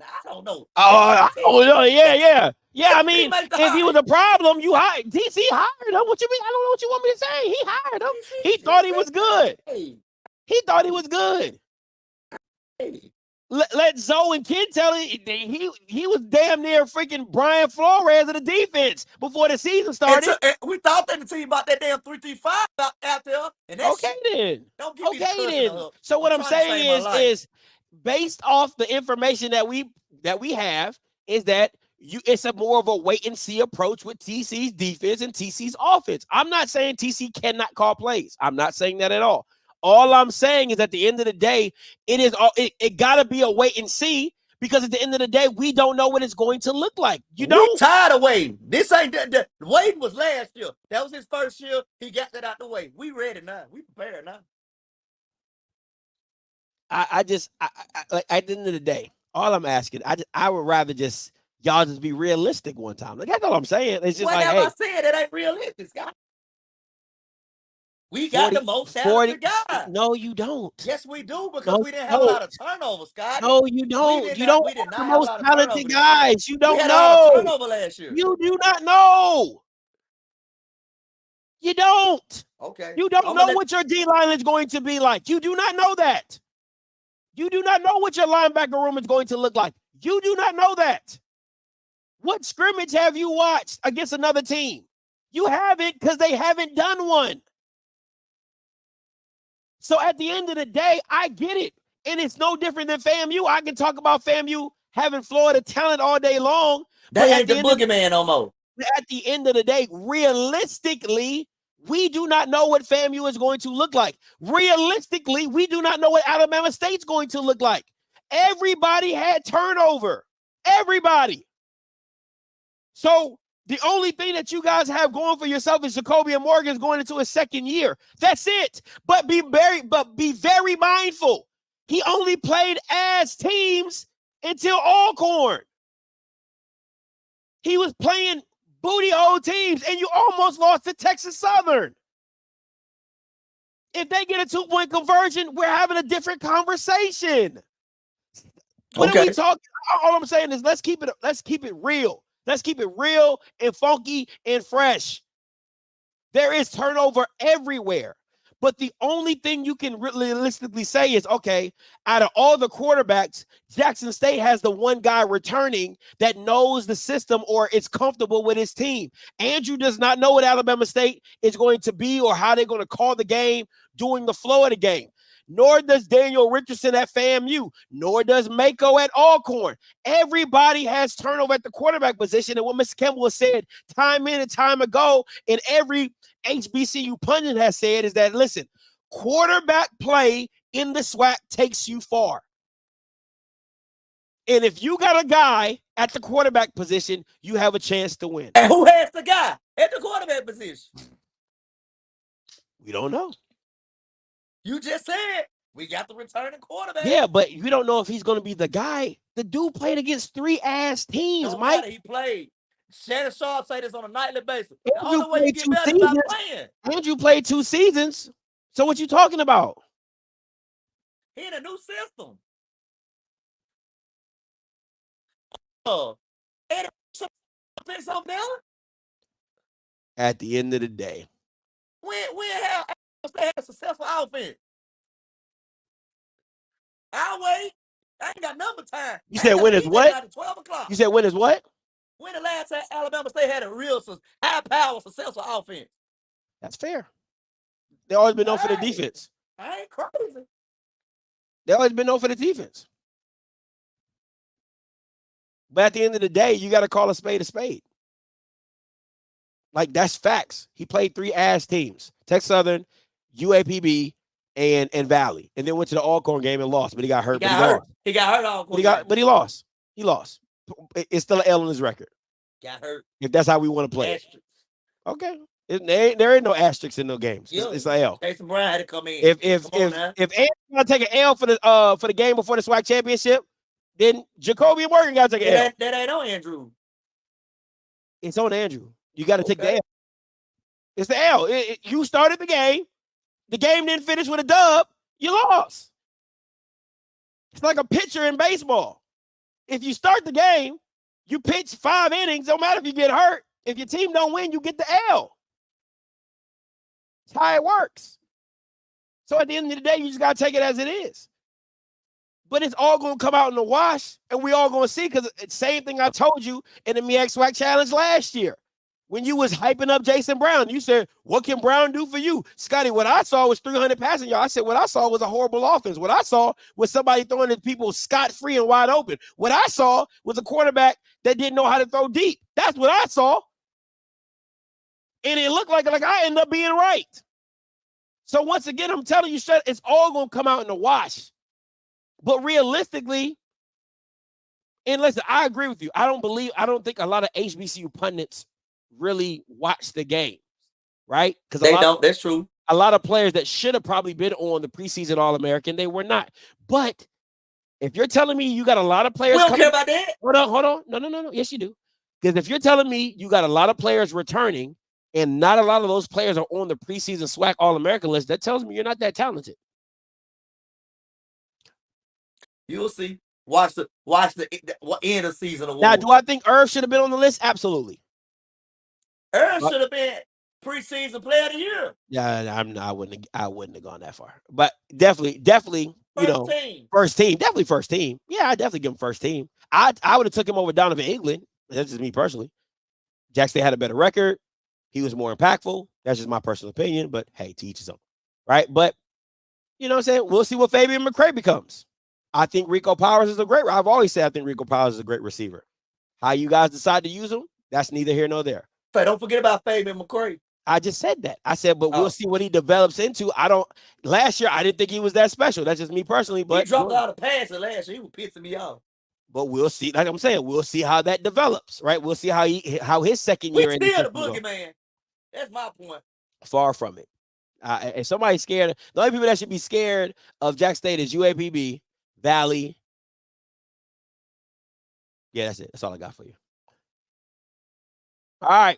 I don't know. Yeah. I mean, if he was a problem, you hired. DC hired him. What you mean? I don't know what you want me to say. He hired him. He thought he was good. He thought he was good. Let Zoe and Ken tell it. He was damn near freaking Brian Flores of the defense before the season started. We thought that the team about that damn 3-3-5 out there. And okay then. Don't give me the cushion. So what I'm saying is based off the information that we have is that it's a more of a wait and see approach with TC's defense and TC's offense. I'm not saying TC cannot call plays. I'm not saying that at all. All I'm saying is at the end of the day, it got to be a wait and see, because at the end of the day, we don't know what it's going to look like. We tired of waiting. This ain't that. Waiting was last year. That was his first year. He got that out the way. We ready now. We prepared now. Like at the end of the day, all I'm asking, I would rather just y'all just be realistic one time. Like, that's all I'm saying. It's just I said it ain't realistic, Scott. We got the most talented guys. No, you don't. Yes, we do, because we didn't have a lot of turnovers, Scott. No, you don't. You don't have the most talented guys. You don't know. know. Turnover last year. You do not know. You don't. Okay. You don't know what your D line is going to be like. You do not know that. You do not know what your linebacker room is going to look like. You do not know that. What scrimmage have you watched against another team? You haven't, because they haven't done one. So at the end of the day, I get it. And it's no different than FAMU. I can talk about FAMU having Florida talent all day long. They ain't the boogeyman no more. At the end of the day, realistically, we do not know what FAMU is going to look like. Realistically, we do not know what Alabama State's going to look like. Everybody had turnover. Everybody. So the only thing that you guys have going for yourself is Jacoby Morgan's going into his second year. That's it. But be very mindful. He only played as teams until Alcorn. He was playing booty hole teams, and you almost lost to Texas Southern. If they get a 2-point conversion, we're having a different conversation. What are we talking? All I'm saying is let's keep it real. Let's keep it real and funky and fresh. There is turnover everywhere. But the only thing you can realistically say is, okay, out of all the quarterbacks, Jackson State has the one guy returning that knows the system or is comfortable with his team. Andrew does not know what Alabama State is going to be or how they're going to call the game during the flow of the game. Nor does Daniel Richardson at FAMU, nor does Mako at Alcorn. Everybody has turnover at the quarterback position. And what Mr. Campbell has said time in and time ago, and every HBCU pundit has said, is that, listen, quarterback play in the SWAC takes you far. And if you got a guy at the quarterback position, you have a chance to win. And who has the guy at the quarterback position? We don't know. You just said we got the returning quarterback. Yeah, but you don't know if he's going to be the guy. The dude played against 3-ass teams, Don't Mike. matter, he played. Shannon Sharp say this on a nightly basis. The Andrew only way you played get 2 better is by seasons. playing. Andrew played 2 seasons. So what you talking about? He in a new system. And offense over there. At the end of the day, When have they had a successful offense? I'll wait. I ain't got number time. you said when is what? At 12 o'clock. You said when is what? When the last time Alabama State had a real high-power successful offense? That's fair. They always been known for the defense. I ain't crazy. They always been known for the defense. But at the end of the day, you got to call a spade a spade. Like, that's facts. He played 3-ass teams: Texas Southern, UAPB, and Valley, and then went to the Alcorn game and lost. But he got hurt. He got hurt Alcorn. But he lost. He lost. It's still an L in his record. Got hurt. If that's how we want to play it. Okay. There ain't no asterisks in no games. It's an L. Jason Brown had to come in. If Andrew got to take an L for the game before the SWAC championship, then Jacoby Morgan got to take an L. That ain't on Andrew. It's on Andrew. You got to take the L. It's the L. You started the game. The game didn't finish with a dub. You lost. It's like a pitcher in baseball. If you start the game, you pitch 5 innings. Don't matter if you get hurt. If your team don't win, you get the L. That's how it works. So at the end of the day, you just got to take it as it is. But it's all going to come out in the wash, and we all going to see, because it's the same thing I told you in the MEAC SWAC Challenge last year. When you was hyping up Jason Brown, you said, what can Brown do for you? Scotty, what I saw was 300 passing yards. I said, what I saw was a horrible offense. What I saw was somebody throwing at people scot-free and wide open. What I saw was a quarterback that didn't know how to throw deep. That's what I saw. And it looked like I ended up being right. So once again, I'm telling you, it's all going to come out in the wash. But realistically, and listen, I agree with you. I don't think a lot of HBCU pundits really watch the game, right? Because they don't. That's true. A lot of players that should have probably been on the preseason All-American, they were not. But if you're telling me you got a lot of players, we don't care about that. Hold on. No. Yes, you do. Because if you're telling me you got a lot of players returning and not a lot of those players are on the preseason SWAC All-American list, that tells me you're not that talented. You'll see. Watch the end of season award. Now, do I think Irv should have been on the list? Absolutely. Irv should have been preseason player of the year. Yeah, I wouldn't have gone that far. But definitely, first team. Definitely first team. Yeah, I definitely give him first team. I would have took him over Donovan England. That's just me personally. Jack State had a better record. He was more impactful. That's just my personal opinion. But hey, to each his own. Right? But you know what I'm saying? We'll see what Fabian McCray becomes. I think Rico Powers is I've always said I think Rico Powers is a great receiver. How you guys decide to use him, that's neither here nor there. But don't forget about Fabian McCray. I just said that. I said, but we'll see what he develops into. Last year, I didn't think he was that special. That's just me personally. But he dropped out of passing last year. He was pissing me off. But we'll see. Like I'm saying, we'll see how that develops, right? We'll see how his second year. We still the boogeyman. That's my point. Far from it. If somebody's scared, the only people that should be scared of Jack State is UAPB, Valley. Yeah, that's it. That's all I got for you. All right.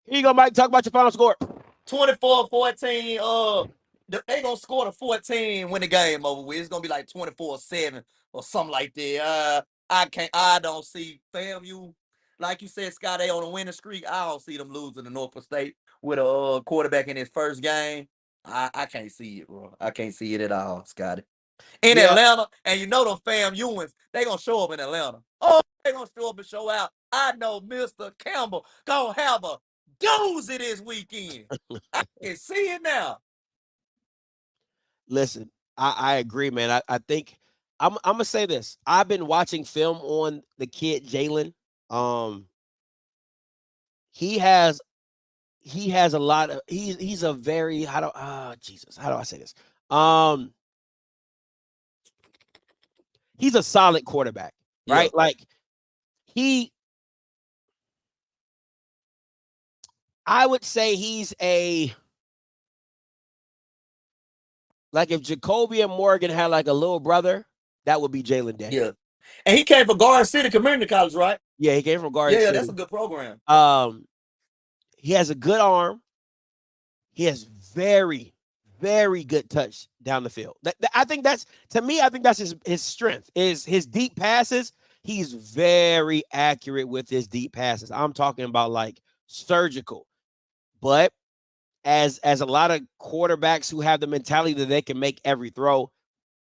Here you go, Mike. Talk about your final score. 24-14. They gonna score the 14 when the game over with. It's gonna be like 24-7 or something like that. I don't see FAMU. Like you said, Scott, they on a winning streak. I don't see them losing to Norfolk State with a quarterback in his first game. I can't see it, bro. I can't see it at all, Scotty. In Atlanta, and you know them FAMUans, they gonna show up in Atlanta. Oh, they gonna show up and show out. I know Mr. Campbell gonna have a doozy this weekend. I can see it now. Listen, I agree, man. I think I'm gonna say this. I've been watching film on the kid Jalen. He has he has a lot of he's a very how do I say this? He's a solid quarterback, right? Yeah. Like I would say he's like if Jacoby and Morgan had like a little brother, that would be Jalen Daniels. Yeah. And he came from Garden City Community College, right? Yeah, he came from Garden City. Yeah, that's a good program. He has a good arm. He has very, very good touch down the field. I think that's his strength, is his deep passes. He's very accurate with his deep passes. I'm talking about like surgical. But as a lot of quarterbacks who have the mentality that they can make every throw,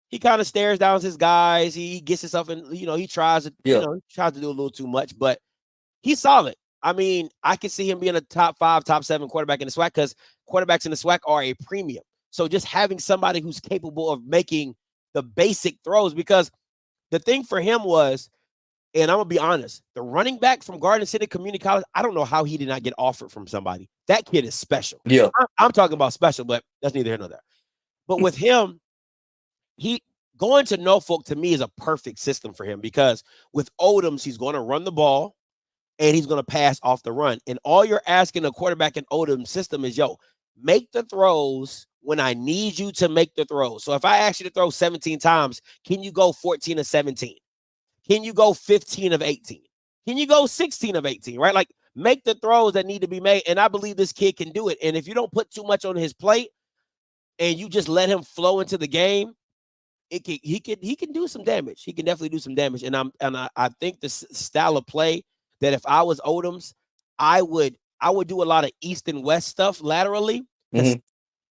he kind of stares down his guys. He gets himself in, he tries to, he tries to do a little too much, but he's solid. I mean, I can see him being a top 5, top 7 quarterback in the SWAC because quarterbacks in the SWAC are a premium. So just having somebody who's capable of making the basic throws, because the thing for him was, and I'm going to be honest, the running back from Garden City Community College, I don't know how he did not get offered from somebody. That kid is special. Yeah. I'm talking about special, but that's neither here nor there. But with him, he going to Norfolk to me is a perfect system for him, because with Odoms, he's going to run the ball and he's going to pass off the run. And all you're asking a quarterback in Odom's system is, make the throws when I need you to make the throws. So if I ask you to throw 17 times, can you go 14 of 17? Can you go 15 of 18? Can you go 16 of 18, right? Like, make the throws that need to be made. And I believe this kid can do it. And if you don't put too much on his plate and you just let him flow into the game, he can do some damage. He can definitely do some damage. And I think the style of play that if I was Odoms, I would do a lot of east and west stuff laterally,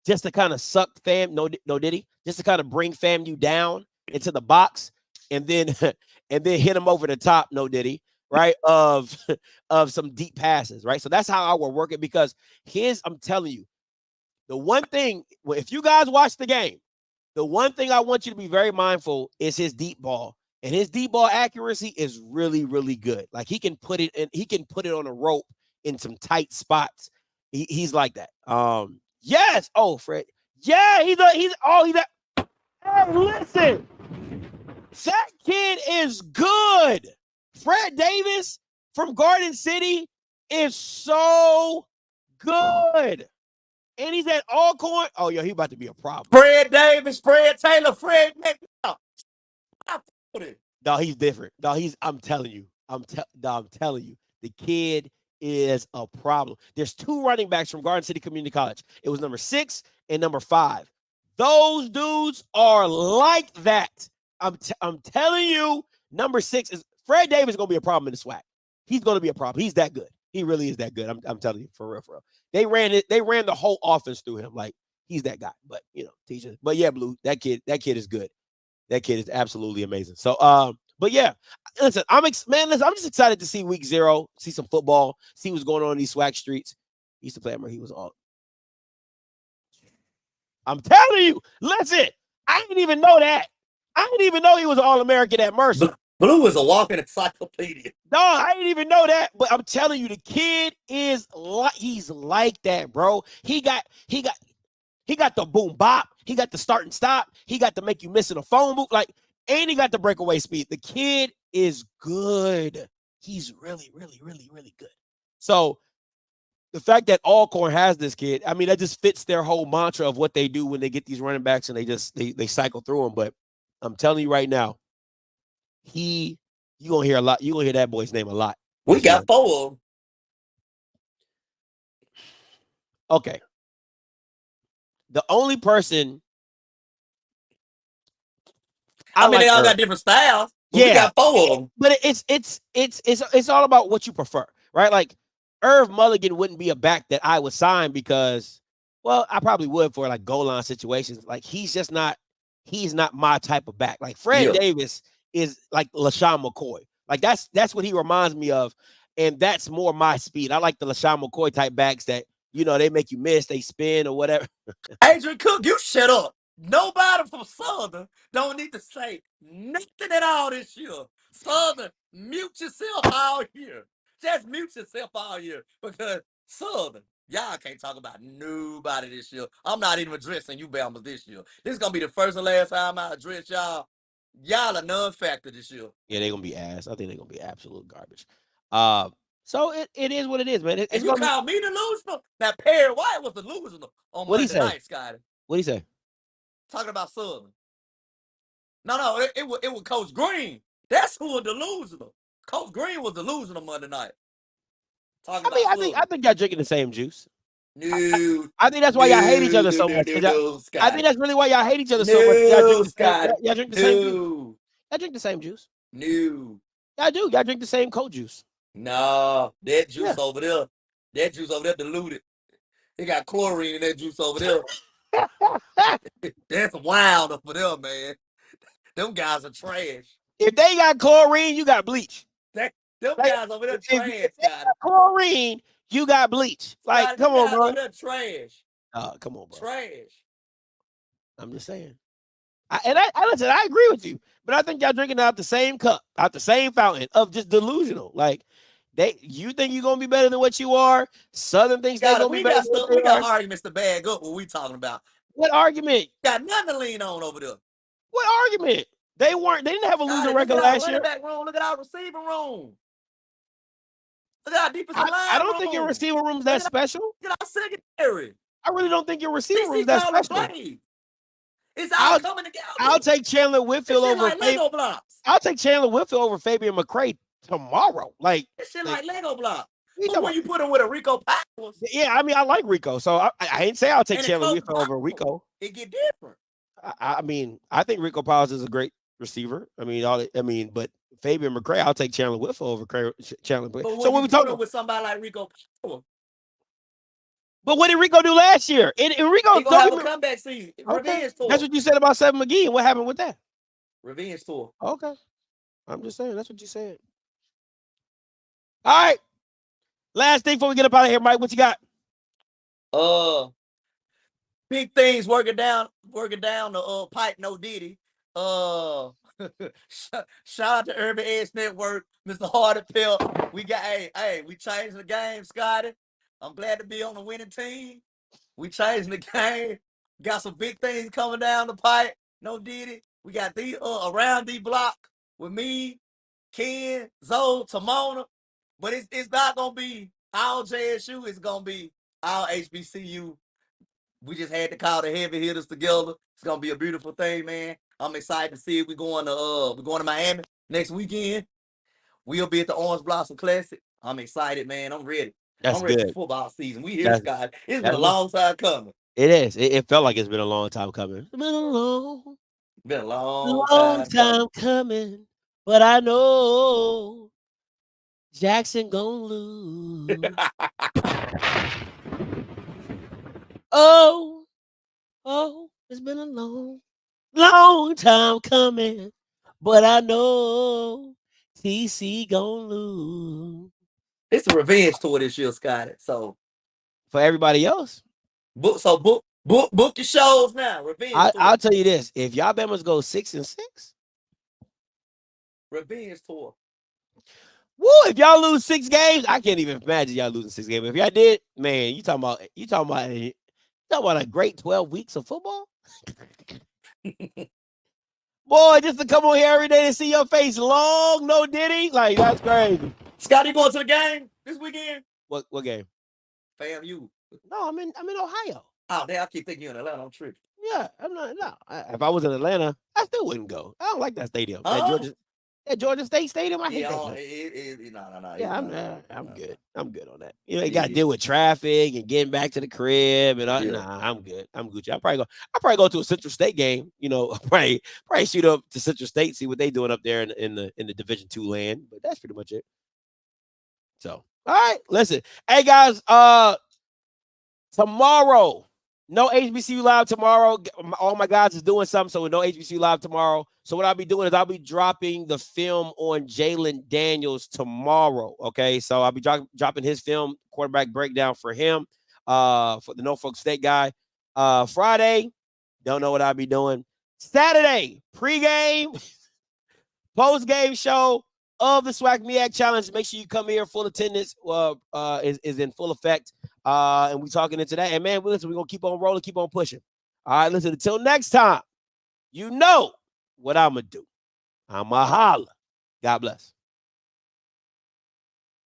just to kind of suck just to kind of bring FAMU down into the box, and then hit him over the top, right, of some deep passes, right? So that's how I would work it, because I'm telling you, the one thing, if you guys watch the game, the one thing I want you to be very mindful is his deep ball. And his deep ball accuracy is really, really good. Like, he can put it on a rope in some tight spots. He's like that. Yes. Oh, Fred. Yeah, he's that. Hey, listen. That kid is good. Fred Davis from Garden City is so good. And he's at Alcorn. Oh, he about to be a problem. Fred Davis, Fred Taylor, Fred. No, he's different. No, I'm telling you. I'm telling you. The kid is a problem. There's 2 running backs from Garden City Community College. It was number 6 and number 5. Those dudes are like that. I'm telling you, number 6 is Fred Davis is going to be a problem in the SWAC. He's going to be a problem. He's that good. He really is that good. I'm telling you, for real. They ran the whole offense through him. Like, he's that guy. But, teacher. But yeah, Blue, that kid is good. That kid is absolutely amazing. So, but yeah, listen, I'm just excited to see week 0, see some football, see what's going on in these SWAC streets. He used to play him where he was all. I'm telling you, listen, I didn't even know that. I didn't even know he was All-American at Mercer. Blue is a walking encyclopedia. No, I didn't even know that. But I'm telling you, the kid he's like that, bro. He got the boom bop. He got the start and stop. He got to make you miss in a phone booth. And he got the breakaway speed. The kid is good. He's really, really, really, really good. So the fact that Alcorn has this kid, I mean, that just fits their whole mantra of what they do when they get these running backs and they cycle through them. But I'm telling you right now, you're gonna hear a lot. You're gonna hear that boy's name a lot. We got 4 of them. Okay. The only person they all got different styles. Yeah, we got 4 of them. But it's all about what you prefer, right? Like, Irv Mulligan wouldn't be a back that I would sign because, well, I probably would for like goal line situations. Like, he's not my type of back. Like, Fred Davis is like LaShawn McCoy. Like, that's what he reminds me of, and that's more my speed. I like the LaShawn McCoy type backs that, they make you miss, they spin or whatever. Adrian Cook, you shut up. Nobody from Southern don't need to say nothing at all this year. Southern, mute yourself all year. Just mute yourself all year, because Southern, Y'all can't talk about nobody this year. I'm not even addressing you, Bama's, this year. This is gonna be the first and last time I address y'all. Y'all a non-factor this year. Yeah, they're gonna be ass. I think they're gonna be absolute garbage. So it is what it is, man. And you call me delusional? Now Perry White was delusional on What'd he Monday say? night, Scotty. What'd he say? Talking about Southern. No, it was Coach Green. That's who was delusional. Coach Green was delusional Monday night. I think y'all drinking the same juice. No, I think that's why y'all hate each other so much. I think that's really why y'all hate each other so much. Y'all drink the same juice. Y'all drink the same juice. No. Y'all do. Y'all drink the same cold juice. No, that juice over there. That juice over there diluted. They got chlorine in that juice over there. That's wild up for them, man. Them guys are trash. If they got chlorine, you got bleach. Them guys over there trash, if they got chlorine, you got bleach. Like, come on, bro. Over there trash. Come on, bro. Trash. I'm just saying. Listen, I agree with you, but I think y'all drinking out the same cup, out the same fountain of just delusional. Like, you think you're gonna be better than what you are. Southern thinks they're gonna be better. We got arguments to bag up. What we talking about? What argument? Got nothing to lean on over there. What argument? They didn't have a losing record last year. Back room. Look at our receiving room. Look at our defensive line. I don't think your receiver room is that special. Look at our secondary. I really don't think your receiver room is that special. It's all coming together. I'll take Chandler Whitfield over Lego blocks. I'll take Chandler Whitfield over Fabian McCray tomorrow. Like, it's shit like Lego blocks. But when you put him with a Rico Powers. Yeah, I mean, I like Rico, so I ain't say I'll take Chandler Whitfield over Rico. It get different. I mean, I think Rico Powers is a great receiver. But Fabian McCray, I'll take Chandler Whitfield over Chandler. But so when we talking with somebody like Rico Powers. But what did Rico do last year? And Rico he gonna have a comeback season. Revenge tour. That's what you said about Seven McGee. And what happened with that? Revenge tour. Okay. I'm just saying. That's what you said. All right. Last thing before we get up out of here, Mike. What you got? Big things working down the pipe. No Diddy. Shout out to Urban Edge Network, Mr. Hardy Pelt. We got we changed the game, Scotty. I'm glad to be on the winning team. We changing the game. Got some big things coming down the pipe. No Diddy. We got the around the block with me, Ken, Zoe, Tamona. But it's not gonna be our JSU. It's gonna be our HBCU. We just had to call the heavy hitters together. It's gonna be a beautiful thing, man. I'm excited to see it. We're going to Miami next weekend. We'll be at the Orange Blossom Classic. I'm excited, man. I'm ready. I'm ready for football season. We here, Scott. It's been a long time coming. It is. It felt like it's been a long time coming. It's been a long time coming. But I know Jackson gonna lose. Oh, it's been a long time coming. But I know TC gonna lose. It's a revenge tour this year, Scotty. So for everybody else, book your shows now. Revenge. I'll tell you this: if y'all Bama's go 6-6, revenge tour. Woo! If y'all lose 6 games, I can't even imagine y'all losing 6 games. If y'all did, man, you talking about a great 12 weeks of football. Boy, just to come on here every day to see your face long, no Diddy, like that's crazy. Scotty going to the game this weekend? What game? FAMU. No, I'm in Ohio. Oh, damn, I keep thinking you're in Atlanta. I'm tripping. Yeah, I'm not. No, if I was in Atlanta, I still wouldn't go. I don't like that stadium. That Georgia State Stadium. I hate that. No. Yeah, I'm good. I'm good on that. You know, you got to deal with traffic and getting back to the crib, and I'm good. I'm Gucci. I'll probably go to a Central State game. You know, probably shoot up to Central State, see what they doing up there in the Division II land. But that's pretty much it. So, all right, listen, hey guys, tomorrow. No HBCU Live tomorrow. All my guys is doing something, so no HBCU Live tomorrow. So what I'll be doing is I'll be dropping the film on Jalen Daniels tomorrow, okay? So I'll be dropping his film, quarterback breakdown for him, for the Norfolk State guy. Friday, don't know what I'll be doing. Saturday, pregame, post-game show of the SWAC MEAC Challenge. Make sure you come here. Full attendance is in full effect. And we talking into that. And man, listen, we're gonna keep on rolling, keep on pushing. All right, listen, until next time, you know what I'm gonna do. I'ma holla. God bless.